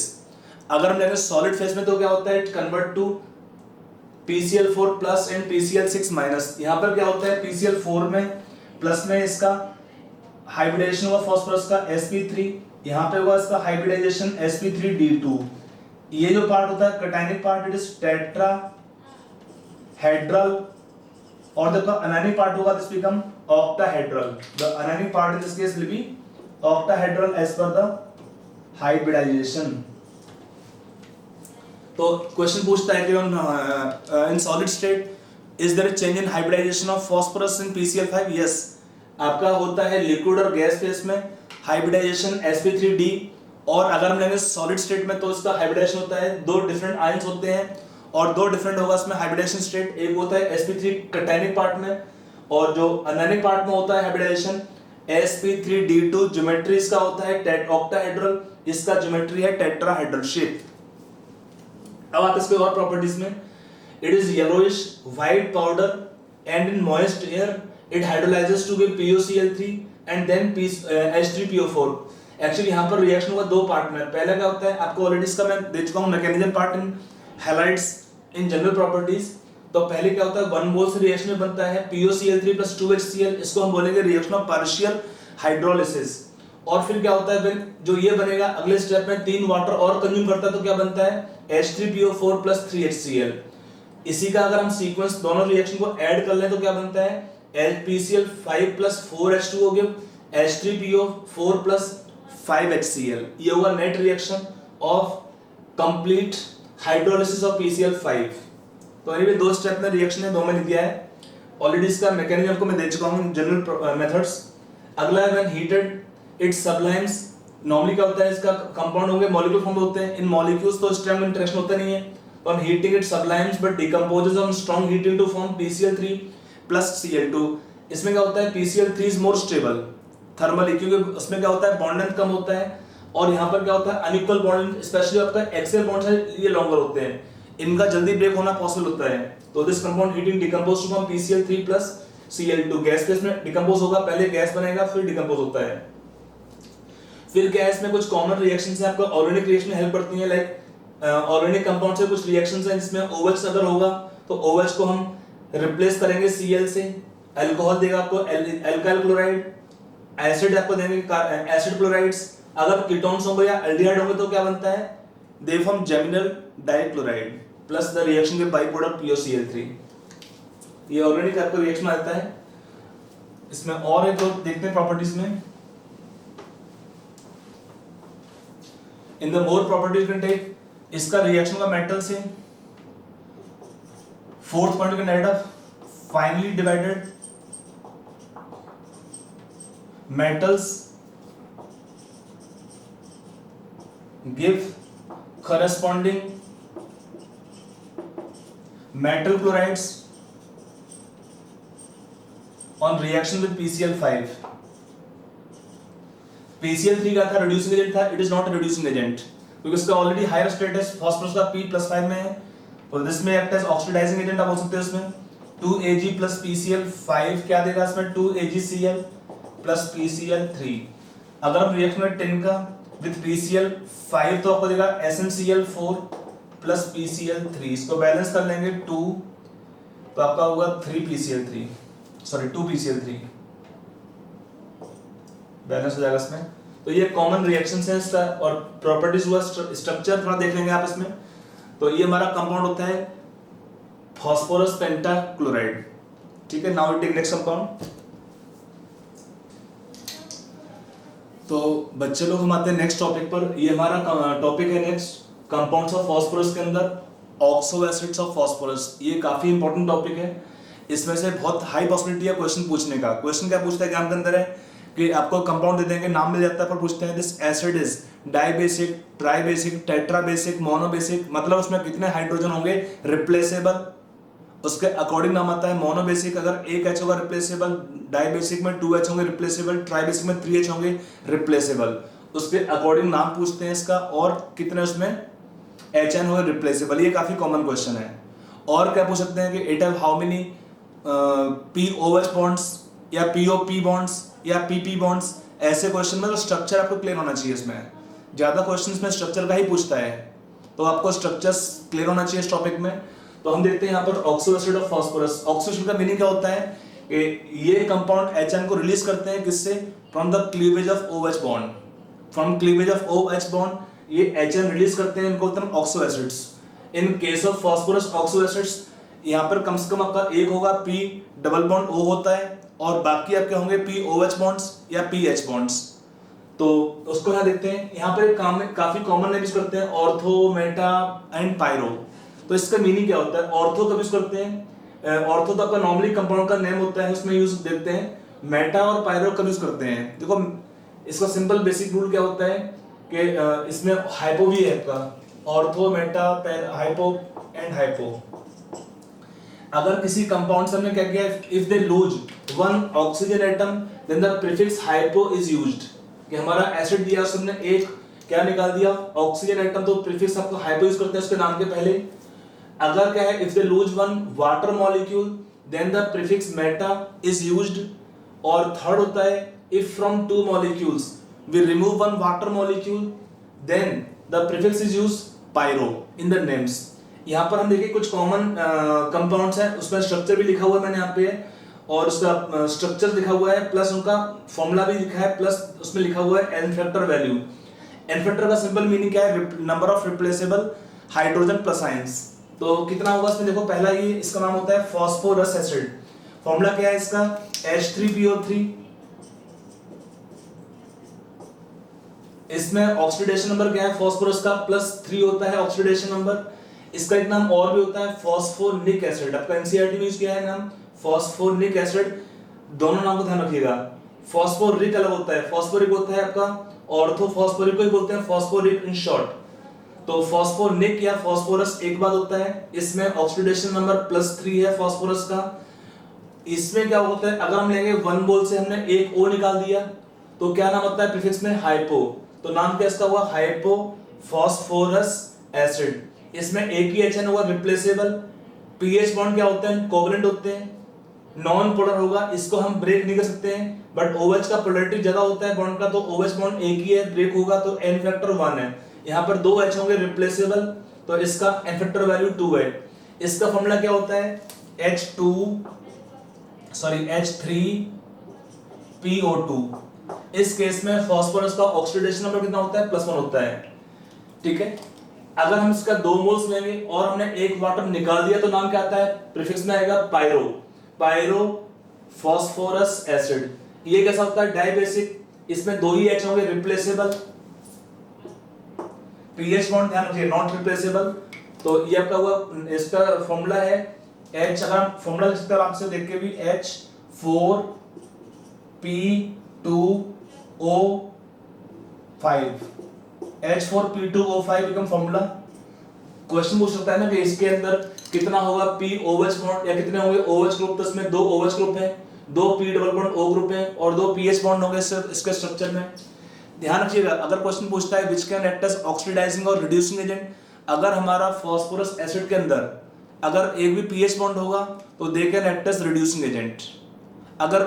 अगर हम लेंगे सॉलिड फेज में तो क्या होता है, it convert to PCl4 plus and PCl6 minus. यहाँ पर क्या होता है PCl4 में प्लस में इसका हाइब्रिडाइजेशन होगा फास्फोरस का sp3, यहाँ पे होगा इसका हाइब्रिडाइजेशन sp3d2। ये जो पार्ट होता है cationic part it is tetrahedral, और जब अनायनिक पार्ट होगा this become octahedral. The anionic part in this case will be octahedral as per the hybridisation. तो क्वेश्चन पूछता है कि in solid state is there a change in hybridisation of phosphorus in PCl5? Yes, आपका होता है liquid और gas phase में hybridisation sp3d, और अगर हम लेंगे सॉलिड स्टेट में तो इसका हाइब्रिडाइजेशन होता है, दो डिफरेंट आयंस होते हैं और दो डिफरेंट होगा इसमें हाइब्रिडाइजेशन स्टेट, एक होता है sp3 कैटायनिक पार्ट में, और जो अनायनिक पार्ट में होता है हाइब्रिडाइजेशन sp3d2। ज्योमेट्री इसका होता है ऑक्टाहेड्रल, इसका ज्योमेट्री है टेट्राहेड्रल शेप। अब आते हैं इसके और प्रॉपर्टीज में, it is yellowish white powder and in moist air it hydrolyses to give PuCl3 and then H3PO4। Actually यहाँ पर रिएक्शन होगा दो पार्ट में, पहला क्या होता है आपको ऑलरेडी इसका मैं दे चुका हूँ mechanism part in halides in general properties. तो पहले क्या होता है वन मोल से रिएक्शन में बनता है PuCl3 + 2HCl, इसको हम बोलेंगे रिएक्शन ऑफ पार्शियल हाइड्रोलिसिस, और फिर क्या होता है, फिर जो ये बनेगा अगले स्टेप में 3 वाटर और कंज्यूम करता है तो क्या बनता है H3PO4 प्लस 3HCl। इसी का अगर हम सीक्वेंस दोनों रिएक्शन को ऐड कर लें तो क्या बनता है PCl5 plus 4H2O give H3PO4 plus 5HCl। ये होगा net reaction of complete hydrolysis of PCl5। तो एनीवे 2 स्टेप में रिएक्शन है, 2 में लिख दिया है ऑलरेडी। इसका मैकेनिज्म को मैं दे चुका हूं, जनरल मेथड्स। अगला है व्हेन हीटेड इट सब्लाइम्स। नॉर्मली क्या होता है, इसका कंपाउंड होंगे मॉलिक्यूल फॉर्म होते हैं। इन मॉलिक्यूल्स तो स्ट्रॉन्ग इंटरेक्शन होता नहीं है, तो on heating it sublimes but decomposes on strong heating to form PCl3 plus Cl2। इसमें क्या होता है PCl3 is more stable thermally, क्योंकि उसमें क्या होता है बॉन्ड लेंथ कम होता है, और यहाँ पर क्या होता है अनइक्वल बॉन्ड, स्पेशली आपका एक्सियल बॉन्ड्स है ये लॉन्गर होते हैं, इनका जल्दी ब्रेक होना पॉसिबल होता है। तो this compound heating decompose to form PCl3 plus Cl2। Gas phase में डिकम्पोज होगा, पहले गैस बनेगा फिर डिकम्पोज होता है। फिर गैस में कुछ कॉमन रिएक्शंस हैं आपको ऑर्गेनिक रिएक्शन में हेल्प करती हैं, लाइक ऑर्गेनिक कंपाउंड से कुछ रिएक्शंस हैं जिसमें OH अगर होगा तो OH को हम रिप्लेस करेंगे Cl से, अल्कोहल देगा आपको अल्काइल क्लोराइड, एसिड आपको देंगे एसिड क्लोराइड्स। अगर कीटोन्स होंगे या एल्डिहाइड होंगे तो क्या बनता है they form geminal dichloride plus the reaction with by product POCl3। ये ऑर्गेनिक आपको रिएक्शन आता है। इसमें और एक और देखते हैं प्रॉपर्टीज में। In the more properties can take, इसका रिएक्शन का मेटल से 4th point can add up finely divided metals give corresponding metal chlorides on reaction with PCl5। PCl3 का था reducing agent था, it is not a reducing agent क्योंकि इसका already higher status phosphorus का P+5 में है, तो दिस में एक्ट एज ऑक्सीडाइजिंग एजेंट आप बोल सकते हैं। उसमें 2Ag प्लस PCl5 क्या देगा इसमें 2AgCl प्लस PCl3। अगर हम रिएक्शन में टिन का विद PCl5 तो आपको देगा SnCl4 प्लस PCl3। इसको बैलेंस कर लेंगे 2 तो आपका होगा 3PCl3, सॉरी 2PCl3 बैलेंस हो जाएगा इसमें। तो ये कॉमन रिएक्शंस हैं इसका, और प्रॉपर्टीज हुआ स्ट्रक्चर थोड़ा देख लेंगे आप इसमें। तो ये हमारा कंपाउंड होता है फास्फोरस पेंटाक्लोराइड। ठीक है, now we take next compound. तो बच्चे लोग हम आते हैं नेक्स्ट टॉपिक पर। ये हमारा टॉपिक है नेक्स्ट कंपाउंड्स ऑफ फास्फोरस के अंदर ऑक्सो एसिड्स ऑफ फास्फोरस। ये काफी इंपॉर्टेंट टॉपिक है, इसमें से बहुत हाई पॉसिबिलिटी है क्वेश्चन पूछने का। क्वेश्चन क्या पूछता है एग्जाम के अंदर है कि आपको कंपाउंड दे देंगे, नाम मिल जाता है, पर पूछते हैं this acid is dibasic, tribasic, tetrabasic, monobasic, मतलब उसमें कितने हाइड्रोजन होंगे रिप्लेसेबल, उसके अकॉर्डिंग नाम आता है। मोनोबेसिक अगर 1 H होगा रिप्लेसेबल, डाइबेसिक में 2 H होंगे रिप्लेसेबल, ट्राइबेसिक में 3 H होंगे रिप्लेसेबल, उसके अकॉर्डिंग नाम पूछते हैं इसका, और कितने उसमें HN होंगे रिप्लेसेबल। ये काफी कॉमन क्वेश्चन है। और क्या पूछ सकते हैं कि it have how many POH bonds या POP बॉन्ड्स या PP बॉन्ड्स। ऐसे क्वेश्चन में तो स्ट्रक्चर आपको क्लियर होना चाहिए। इसमें ज्यादा क्वेश्चन में स्ट्रक्चर का ही पूछता है, तो आपको स्ट्रक्चर्स क्लियर होना चाहिए इस टॉपिक में। तो हम देखते हैं यहाँ पर oxo acid of phosphorus. Oxo acid का मीनिंग क्या होता है कि ये कंपाउंड HN को रिलीज करते हैं किससे, from the cleavage of OH bond, from cleavage of OH bond ये HN रिलीज करते हैं, इनको बोलते हैं oxo acids. In case of phosphorus oxo acids यहाँ पर कम से कम आपका एक होगा P डबल बॉन्ड O होता है, और बाकी आपके होंगे POH बॉन्ड्स या PH बॉन्ड्स। तो उसको यहाँ देखते हैं। यहाँ पर एक काफी कॉमन नेम यूज करते हैं ऑर्थो, मेटा एंड पायरो। तो इसका मीनिंग क्या होता है, ऑर्थो कब यूज करते हैं, ऑर्थो तो आपका नॉर्मली कंपाउंड का नेम होता है, उसमें यूज देखते हैं। मेटा और पायरो कब यूज करते हैं, देखो इसका सिंपल बेसिक रूल क्या होता है कि इसमें हाइपो भी है आपका, ortho, meta, hypo and hypo. अगर किसी कंपाउंड से हमने क्या किया, if they lose one oxygen atom then the prefix hypo is used, कि हमारा एसिड दिया उसने एक क्या निकाल दिया ऑक्सीजन एटम, तो प्रीफिक्स आपको हाइपो यूज करते हैं उसके नाम के पहले। अगर क्या है, if they lose one water molecule then the prefix meta is used. और थर्ड होता है if from two molecules we remove one water molecule then the prefix is used pyro in the names. यहाँ पर हम देखिए कुछ common compounds हैं, उसमें स्ट्रक्चर भी लिखा हुआ है मैंने यहाँ पे। और उसका स्ट्रक्चर लिखा हुआ है प्लस उनका फॉर्मूला भी लिखा है प्लस उसमें लिखा हुआ है n factor value. N factor का सिंपल मीनिंग क्या है? Number of replaceable hydrogen plus ions. तो कितना होगा इसमें देखो, पहला ये इसका नाम होता है फास्फोरस एसिड। फॉर्मूला क्या है इसका? H3PO3। इसमें ऑक्सीडेशन नंबर क्या है फास्फोरस का? +3 होता है ऑक्सीडेशन नंबर। इसका एक नाम और भी होता है फॉस्फोनिक एसिड। आपका एनसीईआरटी में यूज किया है नाम फॉस्फोनिक एसिड। दोनों नाम को ध्यान रखिएगा। फॉस्फोरिक अलग होता है, फॉस्फोरिक होता है आपका ऑर्थो फॉस्फोरिक को ही बोलते हैं फॉस्फोरिक इन शॉर्ट। तो फॉस्फोनिक या फॉस्फोरस एक बात होता है, इसमें ऑक्सीडेशन नंबर +3 है फॉस्फोरस का। इसमें क्या होता है, अगर हम लेंगे 1 मोल से हमने एक O निकाल दिया तो क्या नाम होता है प्रीफिक्स में? हाइपो। तो नाम क्या इसका हुआ? Hypo phosphorous acid. इसमें एक ही HN होगा रिप्लेसेबल। पीएच बॉन्ड क्या होते हैं? कोवेलेंट होते हैं। नॉन पोलर होगा, इसको हम ब्रेक नहीं कर सकते हैं, बट OH का पोलैरिटी ज्यादा होता है बॉन्ड का, तो OH बॉन्ड एक ही है, ब्रेक होगा तो N फैक्टर 1 है। यहाँ पर 2 H होंगे रिप्लेसेबल, तो इसका N फैक्टर वैल्यू 2 है। इसका फॉर्मूला क्या होता है? H3PO2। इस केस में फास्फोरस का ऑक्सीडेशन नंबर कितना होता है? +1 होता है। ठीक है। अगर हम इसका 2 मोल्स लेंगे और हमने एक वाटर निकाल दिया तो नाम क्या आता है? प्रीफिक्स में आएगा पायरो। Pyro phosphorus acid. ये कैसा होता है? डाइबेसिक। इसमें 2 ही H होंगे रिप्लेसेबल। पीएच बॉन्ड ध्यान रखिए नॉट रिप्लेसेबल। तो ये आपका हुआ, इसका फॉर्मूला है H, अगर हम फॉर्मूला लिख सकते हैं आपसे देख के भी, H4P2O5। H4P2O5 become formula. Question पूछ सकता है ना कि इसके अंदर कितना होगा P OH बॉन्ड या कितने होंगे OH ग्रुप? तो इसमें 2 OH ग्रुप है, 2 P double bond O group है और 2 PH बॉन्ड होंगे इसके स्ट्रक्चर में। ध्यान रखिएगा, अगर क्वेश्चन पूछता है which can act as oxidising और रिड्यूसिंग एजेंट, अगर हमारा फास्फोरस एसिड के अंदर अगर एक भी पीएच बॉन्ड होगा तो they can act as reducing agent. अगर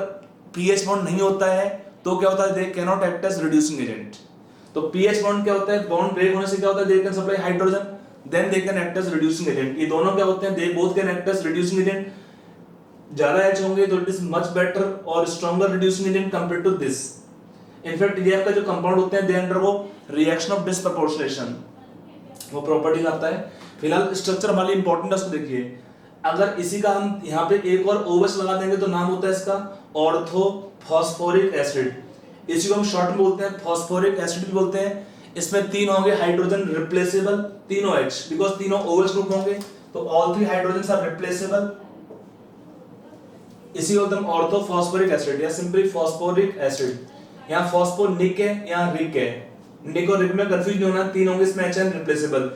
पीएच बॉन्ड नहीं होता है तो क्या होता है? They can not act as reducing agent. तो पीएच बॉन्ड क्या होता है? बॉन्ड ब्रेक होने से क्या होता है? They can supply hydrogen, then they can act as reducing agent. ये दोनों क्या होते हैं? They both can act as reducing agent. ज्यादा H होंगे तो इट इज मच बेटर और stronger reducing agent compared to this. In fact ये आपका जो कंपाउंड होते हैं they undergo reaction of disproportionation, वो प्रॉपर्टी आता है। फिलहाल स्ट्रक्चर हमारे लिए इंपॉर्टेंट है, उसको देखिए। अगर इसी का हम यहाँ पे एक और OH लगा देंगे तो नाम होता है इसका ऑर्थो फॉस्फोरिक एसिड। इसी को हम शॉर्ट में बोलते हैं फॉस्फोरिक एसिड भी बोलते हैं। इसमें 3 होंगे हाइड्रोजन रिप्लेसेबल, तीनों H, बिकॉज तीनों OH ग्रुप होंगे, तो ऑल 3 हाइड्रोजन आर रिप्लेसेबल। इसी को हम ऑर्थो फॉस्फोरिक एसिड या सिंपली फॉस्फोरिक एसिड। यहाँ फॉस्फोनिक है, यहाँ रिक है। निक और रिक में कंफ्यूज नहीं होना, 3 होंगे इसमें HN रिप्लेसेबल।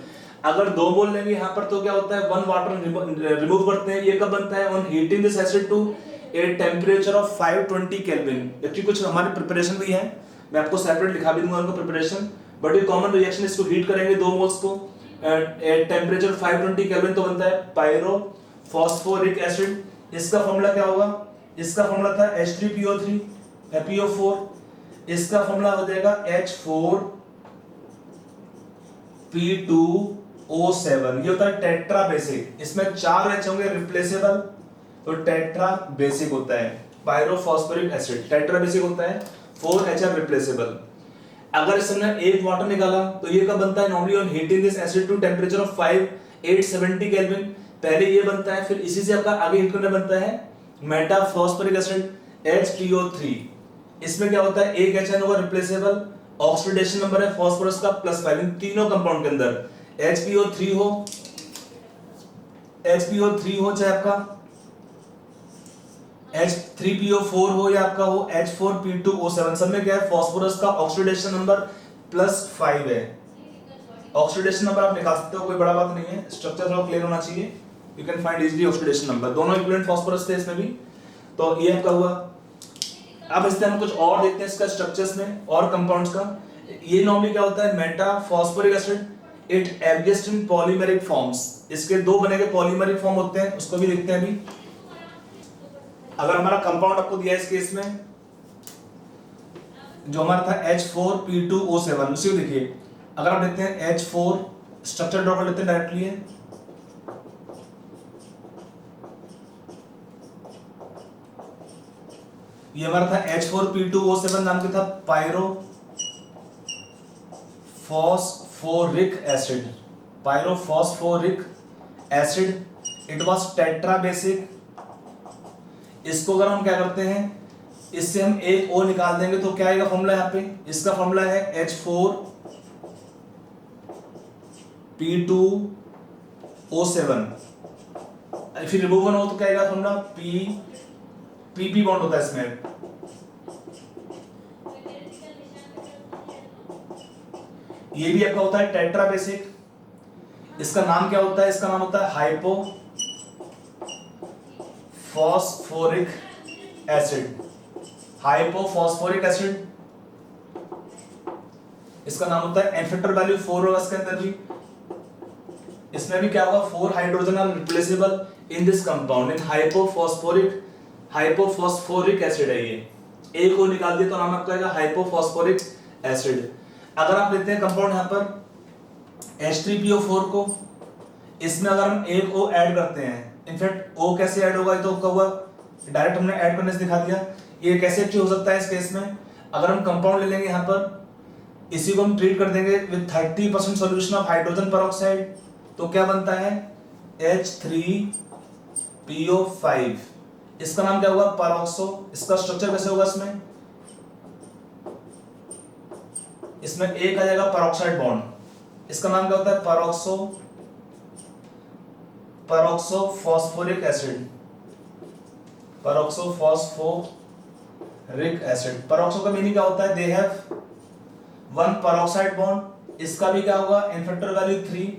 अगर 2 मोल लेंगे यहाँ पर तो क्या होता है? 1 वाटर रिमूव करते हैं। ये कब बनता है? On heating this acid to a temperature of 520 kelvin. Actually कुछ हमारी प्रिपरेशन भी है, मैं आपको सेपरेट लिखा भी दूंगा उनका प्रिपरेशन, बट ये कॉमन रिएक्शन। इसको हीट करेंगे 2 मोल्स को एट टेम्परेचर 520 केल्विन तो बनता है पायरो फॉस्फोरिक एसिड। इसका फॉर्मूला क्या होगा? इसका फॉर्मूला था H3PO3 PO4। इसका फॉर्मूला हो जाएगा H4P2O7। ये होता है टेट्रा बेसिक। इसमें 4 H होंगे रिप्लेसेबल, तो टेट्रा बेसिक होता है पायरोफॉस्फोरिक एसिड। टेट्रा बेसिक होता है, 4 H आर रिप्लेसेबल। अगर इसमें एक वाटर निकाला तो ये कब बनता है? Normally on heating this acid to temperature of 5870 kelvin. पहले ये बनता है, फिर इसी से आपका आगे हीट करना बनता है मेटाफॉस्फोरिक एसिड HPO3। इसमें क्या होता है? एक HN होगा रिप्लेसेबल, ऑक्सीडेशन नंबर है फास्फोरस का +5। इन तीनों कंपाउंड के अंदर HPO3 हो चाहे आपका H3PO4 हो या आपका हो H4P2O7, सब में क्या है? फास्फोरस का ऑक्सीडेशन नंबर +5 है। ऑक्सीडेशन नंबर आप निकाल सकते हो, कोई बड़ा बात नहीं है, स्ट्रक्चर थोड़ा क्लियर होना चाहिए। You can find easily oxidation number. दोनों इक्विवेलेंट फास्फोरस थे इसमें भी, तो ये आपका हुआ। अब इससे हम कुछ और देखते हैं इसका स्ट्रक्चर्स में और कंपाउंड्स का। ये नॉर्मली क्या होता है? Metaphosphoric acid, it exist in polymeric forms. इसके 2 बनेगे पॉलीमेरिक फॉर्म होते हैं, उसको भी देखते हैं अभी। अगर हमारा कंपाउंड आपको दिया है इस केस में जो हमारा था H4P2O7, उसी को देखिए। अगर आप देखते हैं H4 स्ट्रक्चर ड्रॉ कर लेते हैं डायरेक्टली है। ये हमारा था H4P2O7 नाम का था pyrophosphoric acid, pyrophosphoric acid. It was tetra basic. इसको अगर हम क्या करते हैं, इससे हम एक O निकाल देंगे तो क्या आएगा फॉर्मूला यहाँ पे, इसका फॉर्मूला है H4P2O7। फिर रिमूव वन हो तो क्या आएगा फॉर्मूला, PP बॉन्ड होता है इसमें। ये भी आपका होता है टेट्रा बेसिक। इसका नाम क्या होता है, इसका नाम होता है हाइपोफॉस्फोरिक एसिड, हाइपोफॉस्फोरिक एसिड। इसका नाम होता है, एन वैल्यू 4 होगा इसके अंदर भी। इसमें भी क्या होगा, 4 hydrogen are replaceable in this compound, in hypophosphoric acid है ये। एक को निकाल दिया तो नाम आपका आएगा हाइपोफॉस्फोरिक एसिड। अगर आप लेते हैं कंपाउंड यहाँ पर H3PO4 को, इसमें अगर हम एक O ऐड करते हैं, इनफैक्ट O कैसे ऐड होगा ये तो हुआ डायरेक्ट हमने ऐड करने से दिखा दिया। ये कैसे एक्टिव हो सकता है इस केस में, अगर हम कंपाउंड ले लेंगे यहाँ पर, इसी को हम ट्रीट कर देंगे with 30% solution of hydrogen peroxide, तो क्या बनता है H3PO5। इसका नाम क्या होगा, पेरोक्सो। इसका स्ट्रक्चर कैसे होगा, इसमें एक आ जाएगा पेरोक्साइड बॉन्ड। इसका नाम क्या होता है, पेरोक्सोफॉस्फोरिक एसिड, पेरोक्सोफॉस्फोरिक एसिड। पेरोक्सो का मीनिंग क्या होता है, they have one peroxide bond. इसका भी क्या होगा, इनफैक्टर वैल्यू 3,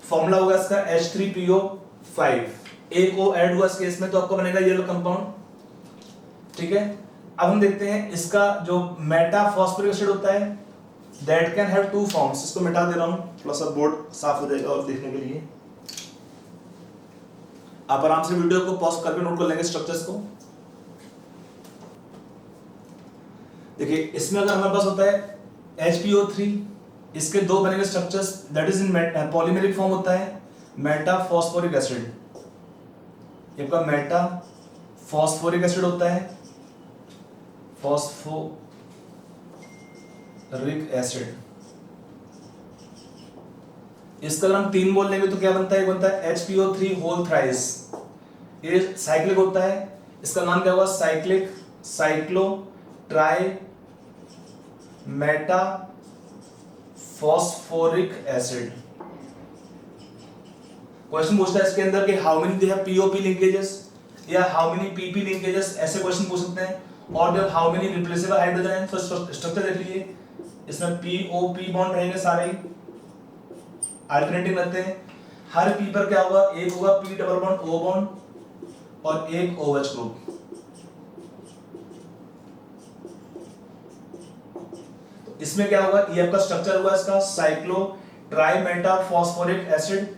फॉर्मूला होगा इसका H3PO5। एक O ऐड हुआ इस केस में तो आपको बनेगा येलो कंपाउंड, ठीक है। अब हम देखते हैं इसका जो मेटाफॉस्फोरिक एसिड होता है, that can have two forms. इसको मिटा दे रहा हूं, थोड़ा सा बोर्ड साफ हो जाएगा और देखने के लिए। आप आराम से वीडियो को पॉज करके नोट कर लेंगे स्ट्रक्चर्स को। देखिए इसमें अगर हमारे पास होता है HPO3, इसके दो बनेंगे structures, that is in polymeric form होता है मेटाफॉस्फोरिक एसिड। ये आपका मेटाफॉस्फोरिक एसिड होता है, फॉस्फोरिक एसिड। इसका अगर हम 3 बोल लेंगे तो क्या बनता है, बनता है HPO3 होल थ्राइस। ये साइक्लिक होता है, इसका नाम क्या होगा, cyclic cyclo tri meta phosphoric acid. Question पूछता है इसके अंदर कि how many they have POP linkages या हाउ मेनी PP लिंकेजेस, ऐसे क्वेश्चन पूछ सकते हैं। और there how many replaceable hydrogen ion. तो स्ट्रक्चर देख लीजिए, इसमें POP बॉन्ड रहेंगे सारे ही अल्टरनेटिव रहते हैं। हर P पर क्या होगा, एक होगा P double bond O bond और एक OH ग्रुप। इसमें क्या होगा, ये आपका स्ट्रक्चर हुआ इसका साइक्लो ट्राइमेटा फॉस्फोरिक एसिड।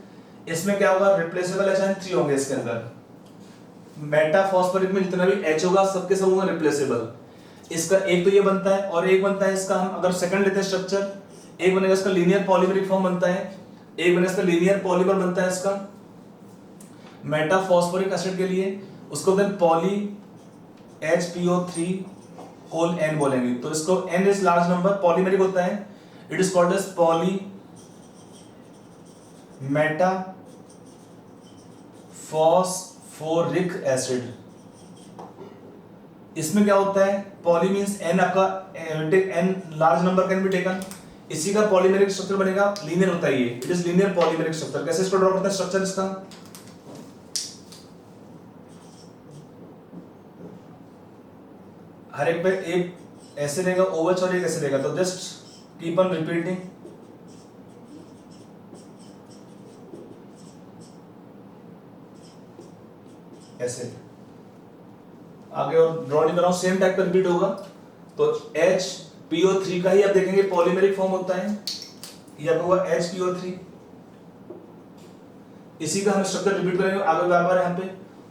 इसमें क्या होगा, रिप्लेसेबल H 3 होंगे इसके अंदर। मेटा फॉस्फोरिक में जितना भी H होगा सबके सब होंगे रिप्लेसेबल। इसका एक तो ये बनता है और एक बनता है इसका, हम अगर सेकंड लेते हैं स्ट्रक्चर, एक बनेगा इसका लीनियर पॉलीमेरिक फॉर्म बनता है, एक बनेगा इसका लीनियर पॉलीमर बनता है इसका मेटा फॉस्फोरिक एसिड के लिए। उसको फिर पॉली HPO3 होल N बोलेंगे। तो इसको N is large number, polymeric होता है, it is called as poly meta phosphoric acid. इसमें क्या होता है, पॉली मींस N आपका N large number can be taken. इसी का पॉलीमेरिक स्ट्रक्चर बनेगा, लीनियर होता है ये, it is linear polymeric structure. कैसे इसको ड्रॉ करते हैं स्ट्रक्चर इसका, हर एक पे एक ऐसे रहेगा OH और एक ऐसे रहेगा, तो जस्ट कीप ऑन रिपीटिंग। ऐसे आगे और ड्रॉ नहीं कर रहा हूं, सेम टाइप का रिपीट होगा। तो HPO3 का ही आप देखेंगे पॉलीमेरिक फॉर्म होता है, ये आपका हुआ HPO3। इसी का हम स्ट्रक्चर रिपीट करेंगे आगे बार बार यहाँ पे।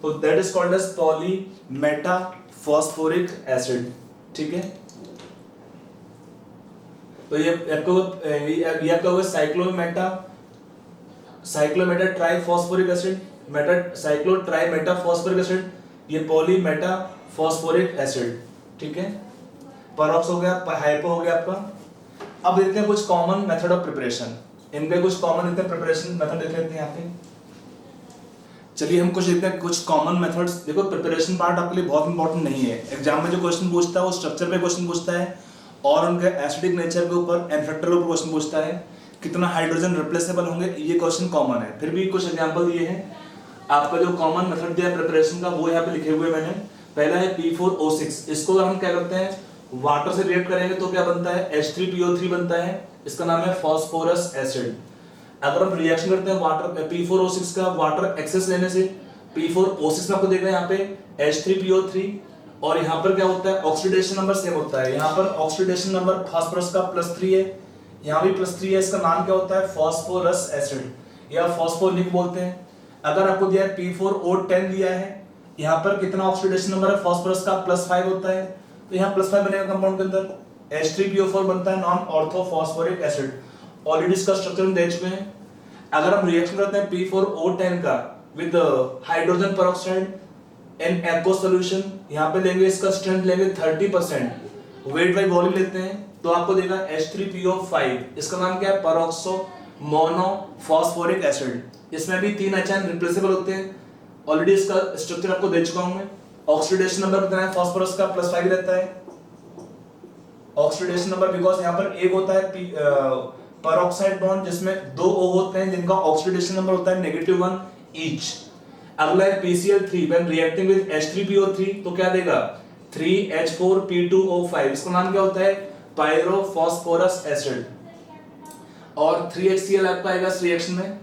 तो that is called as poly meta phosphoric acid, ठीक है। तो ये आपका होगा cyclo meta triphosphoric acid, cyclo tri meta phosphoric acid, ये पॉली मेटा फॉस्फोरिक एसिड, ठीक है, परऑक्स हो गया, हाइपो हो गया आपका। अब देखते हैं कुछ कॉमन मेथड ऑफ प्रिपरेशन, इनके कुछ कॉमन इतने प्रिपरेशन मेथड देख लेते हैं यहाँ पे। चलिए हम कुछ देखते हैं कुछ कॉमन मेथड्स। देखो प्रिपरेशन पार्ट आपके लिए बहुत इंपॉर्टेंट नहीं है, एग्जाम में जो क्वेश्चन पूछता है वो स्ट्रक्चर पे क्वेश्चन पूछता है और उनके एसिडिक नेचर के ऊपर एंड फैक्टर के ऊपर क्वेश्चन पूछता है, कितना हाइड्रोजन रिप्लेसेबल होंगे, ये क्वेश्चन कॉमन है। फिर भी कुछ एग्जाम्पल दिए हैं, आपका जो कॉमन मेथड दिया है प्रिपरेशन का वो यहाँ पे लिखे हुए मैंने। पहला है P4O6, इसको हम क्या करते हैं, वाटर से रिएक्ट करेंगे तो क्या बनता है, H3PO3 बनता है, इसका नाम है फॉस्फोरस एसिड। अगर हम रिएक्शन करते हैं वाटर P4O6 का वाटर एक्सेस लेने से, P4O6 में आपको देख रहे हैं यहाँ पे H3PO3, और यहाँ पर क्या होता है, ऑक्सीडेशन नंबर सेम होता है। यहाँ पर ऑक्सीडेशन नंबर फास्फोरस का +3 है, यहाँ भी +3 है, इसका नाम क्या होता है, फॉस्फोरस एसिड या फॉस्फोनिक बोलते हैं। अगर आपको दिया है P4O10 दिया है, यहाँ पर कितना ऑक्सीडेशन नंबर है फास्फोरस का, +5 होता है, तो यहाँ +5 बनेगा कंपाउंड के अंदर। H3PO4 बनता है non ortho phosphoric acid, already इसका स्ट्रक्चर हम देख चुके हैं। अगर हम रिएक्शन करते हैं P4O10 का with hydrogen peroxide in aq solution, यहाँ पे लेंगे इसका स्ट्रेंथ लेंगे 30%, वेट बाय वॉल्यूम लेते हैं तो आपको देगा H3PO5, इसका नाम क्या है, पेरोक्सो मोनो फॉस्फोरिक एसिड। इसमें भी 3 एच रिप्लेसेबल होते हैं, ऑलरेडी इसका स्ट्रक्चर आपको दे चुका हूं मैं। ऑक्सीडेशन नंबर कितना है फास्फोरस का, +5 रहता है ऑक्सीडेशन नंबर, बिकॉज यहाँ पर एक होता है पेरोक्साइड बॉन्ड जिसमें 2 O होते हैं जिनका ऑक्सीडेशन नंबर होता है -1 ईच। अगला है PCl3 when reacting with H3PO3 तो क्या देगा, 3H4P2O5, इसका नाम क्या होता है, पायरोफॉस्फोरस एसिड, और 3HCl आपका आएगा इस रिएक्शन में।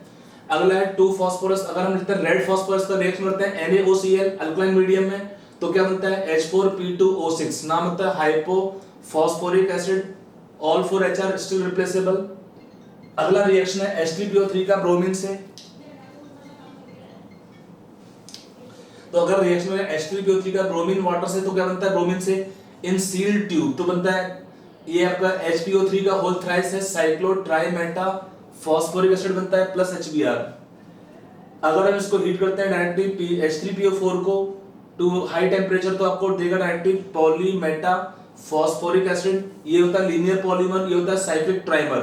अगला है 2 फास्फोरस, अगर हम लिखते हैं रेड फास्फोरस का रिएक्शन करते हैं NaOCl अल्कलाइन मीडियम में तो क्या बनता है, H4P2O6, नाम होता है hypophosphoric acid, all 4 HR still replaceable. अगला रिएक्शन है H3PO3 का ब्रोमीन से, तो अगर रिएक्शन में H3PO3 का ब्रोमीन वाटर से तो क्या बनता है, ब्रोमीन से इन सील्ड ट्यूब तो बनता है ये आपका HPO3 का होल थ्राइस है साइक्लोट्राइमेटा फॉस्फोरिक एसिड बनता है प्लस HBr। अगर हम इसको हीट करते हैं डायरेक्टली H3PO4 को टू हाई टेम्परेचर तो आपको देगा डायरेक्टली पॉलीमेटा फॉस्फोरिक एसिड, ये होता है लीनियर पॉलीमर, ये होता है cyclic trimer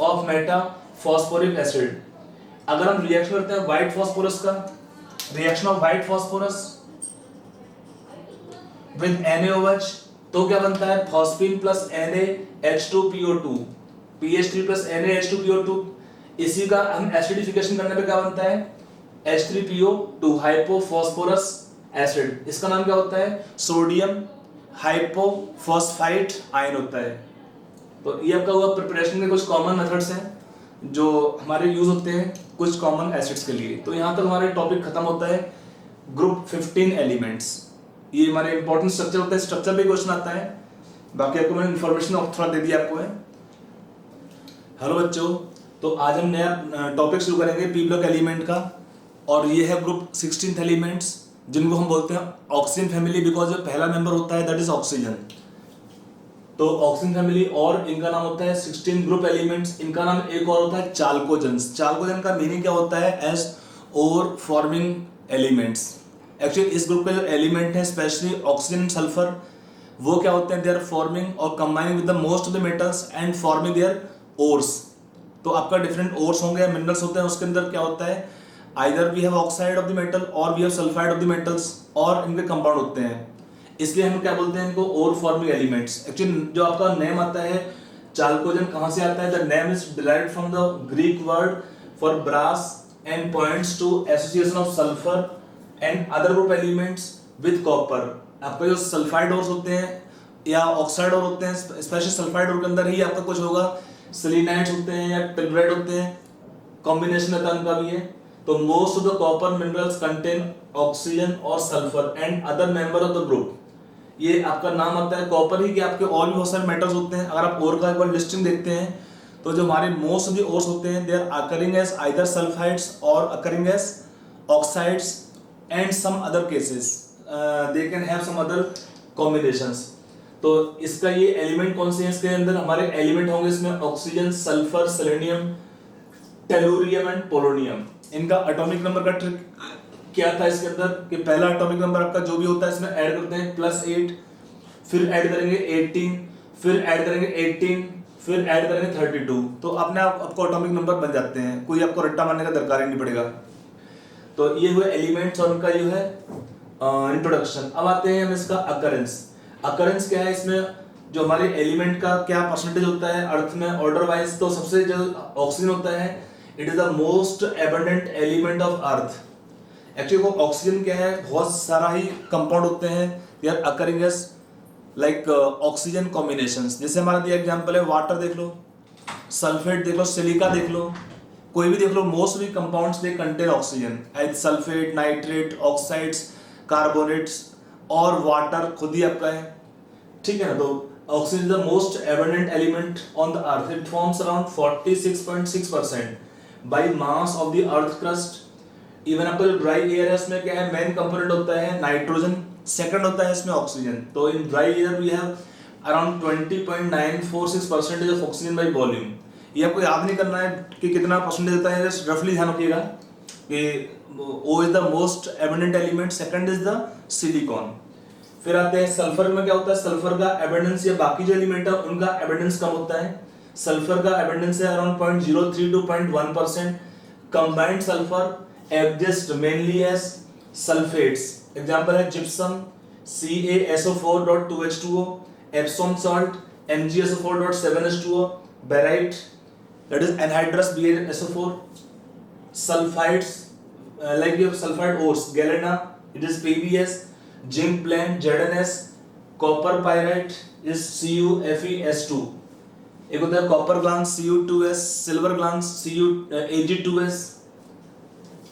of Meta phosphoric acid. अगर हम रिएक्शन करते हैं व्हाइट फास्फोरस का, reaction of white phosphorus with NaOH तो क्या बनता है, phosphine plus NaH2PO2, PH3 plus NaH2PO2। इसी का हम एसिडिफिकेशन करने पे क्या बनता है, H3PO2 हाइपोफॉस्फोरस एसिड, इसका नाम क्या होता है, सोडियम हाइपोफॉस्फाइट आयन होता है। तो ये आपका हुआ प्रिपरेशन के कुछ कॉमन मेथड्स हैं जो हमारे यूज होते हैं कुछ कॉमन एसिड्स के लिए। तो यहाँ तक हमारे टॉपिक खत्म होता है ग्रुप 15 एलिमेंट्स, ये हमारे इंपॉर्टेंट स्ट्रक्चर होता है, स्ट्रक्चर पे क्वेश्चन आता है, बाकी आपको मैंने इन्फॉर्मेशन थोड़ा दे दिया आपको है। हेलो बच्चों, तो आज हम नया टॉपिक शुरू करेंगे पी ब्लॉक एलिमेंट का, और ये है ग्रुप 16 एलिमेंट्स जिनको हम बोलते हैं ऑक्सीजन फैमिली, बिकॉज जो पहला मेंबर होता है दैट इज ऑक्सीजन। तो ऑक्सीजन फैमिली और इनका नाम होता है 16 ग्रुप एलिमेंट्स। इनका नाम एक और होता है चाल्कोजेंस। चाल्कोजेन का मीनिंग क्या होता है, एज ओर फॉर्मिंग एलिमेंट्स। एक्चुअली इस ग्रुप के जो एलिमेंट है स्पेशली ऑक्सीजन एंड सल्फर, वो क्या होते हैं, दे आर फॉर्मिंग और combining with the most of the metals and forming their ores. तो आपका डिफरेंट ओर्स होंगे, मिनरल्स होते हैं, उसके अंदर क्या होता है, either we have oxide of the metal और we have sulphide of the metals, और इनके कंपाउंड होते हैं, इसलिए हम क्या बोलते हैं इनको ओर फॉर्मिंग एलिमेंट्स। एक्चुअली जो आपका नेम आता है चाल्कोजेन कहाँ से आता है, the name is derived from the Greek word for brass and points to association of sulphur and other group elements with copper. आपका जो सल्फाइड ओर्स होते हैं या ऑक्साइड ओर होते हैं, स्पेशली सल्फाइड ओर के अंदर ही आपका कुछ होगा, सेलेनाइड्स होते हैं या टेलुराइड होते हैं, कॉम्बिनेशन रहता है उनका भी है। तो most of the copper minerals contain oxygen और sulphur and other member of the group. ये आपका नाम आता है कॉपर ही कि आपके और भी बहुत सारे मेटल्स होते हैं। अगर आप ओर का एक बार लिस्टिंग देखते हैं तो जो हमारे मोस्ट ऑफ द ओर्स होते हैं they are occurring as either sulphides और occurring as oxides and some other cases they can have some other combinations. तो इसका ये एलिमेंट कौन से हैं, इसके अंदर हमारे एलिमेंट होंगे इसमें oxygen, sulphur, selenium, tellurium and polonium. इनका एटॉमिक नंबर का ट्रिक क्या था इसके अंदर कि पहला एटॉमिक नंबर आपका जो भी होता है इसमें ऐड करते हैं +8, फिर ऐड करेंगे 18, फिर ऐड करेंगे 18, फिर ऐड करेंगे 32, तो अपने आप आपको एटॉमिक नंबर बन जाते हैं, कोई आपको रट्टा मारने का दरकार ही नहीं पड़ेगा। तो ये हुए एलिमेंट्स और उनका जो है इंट्रोडक्शन। अब आते हैं हम इसका अकरेंस। अकरेंस क्या है, इसमें जो हमारे एलिमेंट का क्या परसेंटेज होता है अर्थ में ऑर्डर वाइज, तो सबसे जो ऑक्सीजन होता है, it is the most abundant element of earth. Actually वो ऑक्सीजन क्या है, बहुत सारा ही कंपाउंड होते हैं यार occurring as like oxygen combinations. जैसे हमारा दिया एग्जांपल है वाटर देख लो, सल्फेट देख लो, सिलिका देख लो, कोई भी देख लो, mostly compounds they contain oxygen, as sulphate, nitrate, oxides, carbonates और वाटर खुद ही आपका है, ठीक है ना। तो oxygen is the most abundant element on the earth, it forms around 46.6% by mass of the earth crust. Even आपका जो ड्राई एयर है उसमें क्या है, मेन कंपोनेंट होता है नाइट्रोजन, सेकंड होता है इसमें ऑक्सीजन। तो in dry air we have around 20.946% of oxygen by volume. ये आपको याद नहीं करना है कि कितना परसेंटेज होता है, जस्ट रफली ध्यान रखिएगा कि O is the most abundant element, second is the silicon. फिर आते हैं सल्फर में क्या होता है, सल्फर का एबंडेंस या बाकी जो एलिमेंट है उनका एबंडेंस कम होता है। सल्फर का एबंडेंस है around 0.03 to 0.1%। Combined sulphur exist mainly as sulphates, example है gypsum CaSO4.2H2O, Epsom salt MgSO4.7H2O, barite that is anhydrous BaSO4, sulfides like you have sulfide ores, galena it is PbS, zinc blende ZnS, copper pyrite is CuFeS2, एक होता है copper glance Cu2S, silver glance Ag2S।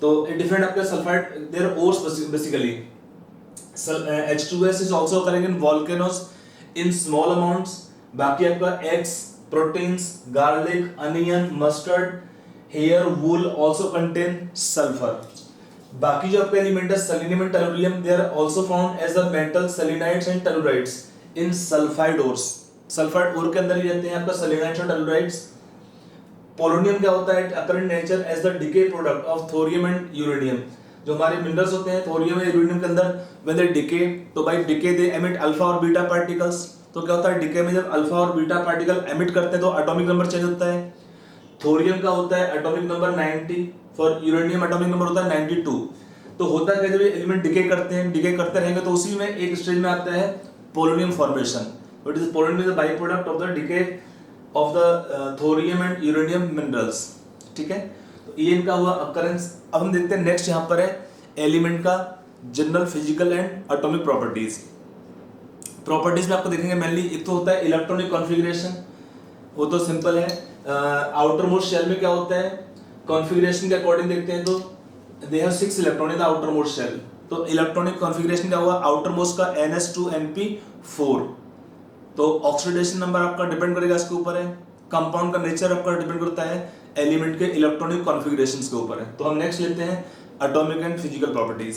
तो different आपके sulfide their ores basically। H2S is also occurring in volcanoes in small amounts। बाकी आपका eggs, proteins, garlic, onion, mustard, hair, wool also contain sulfur। बाकी जो आपका एलिमेंट है selenium and tellurium, they are also found as the metal selenides and tellurides in sulphide ores. Sulphide ore के अंदर ही रहते हैं आपका सेलेनाइड्स और टेलुराइड्स। पोलोनियम क्या होता है, occur in nature as the decay product of thorium and uranium. जो हमारे मिनरल्स होते हैं थोरियम और यूरेनियम के अंदर व्हेन दे डिके, तो by decay they emit alpha और बीटा पार्टिकल्स। तो क्या होता है, डिके में जब अल्फा और बीटा पार्टिकल एमिट करते हैं तो एटॉमिक नंबर चेंज होता है। थोरियम का होता है atomic number 90, for uranium atomic number होता है 92। तो होता है जब ये एलिमेंट डिके करते हैं, डिके करते रहेंगे तो उसी में एक स्टेज में आता है polonium formation. It is polonium is the by product of the decay of the thorium and uranium minerals, ठीक है। तो ये इनका हुआ अकरेंस। अब हम देखते हैं नेक्स्ट यहाँ पर है एलिमेंट का general physical and atomic properties. Properties में आपको देखेंगे मेनली एक तो होता है इलेक्ट्रॉनिक कॉन्फ़िगरेशन, वो तो सिंपल है। आउटर मोस्ट शेल में क्या होता है, कॉन्फ़िगरेशन के अकॉर्डिंग देखते हैं तो they have 6 electron in the outermost shell. तो इलेक्ट्रॉनिक कॉन्फ़िगरेशन क्या हुआ, आउटर मोस्ट का NS2Np4। तो ऑक्सीडेशन नंबर आपका डिपेंड करेगा इसके ऊपर है। कंपाउंड का नेचर आपका डिपेंड करता है एलिमेंट के इलेक्ट्रॉनिक कॉन्फ़िगरेशंस के ऊपर है। तो हम नेक्स्ट लेते हैं एटॉमिक एंड फिजिकल प्रॉपर्टीज।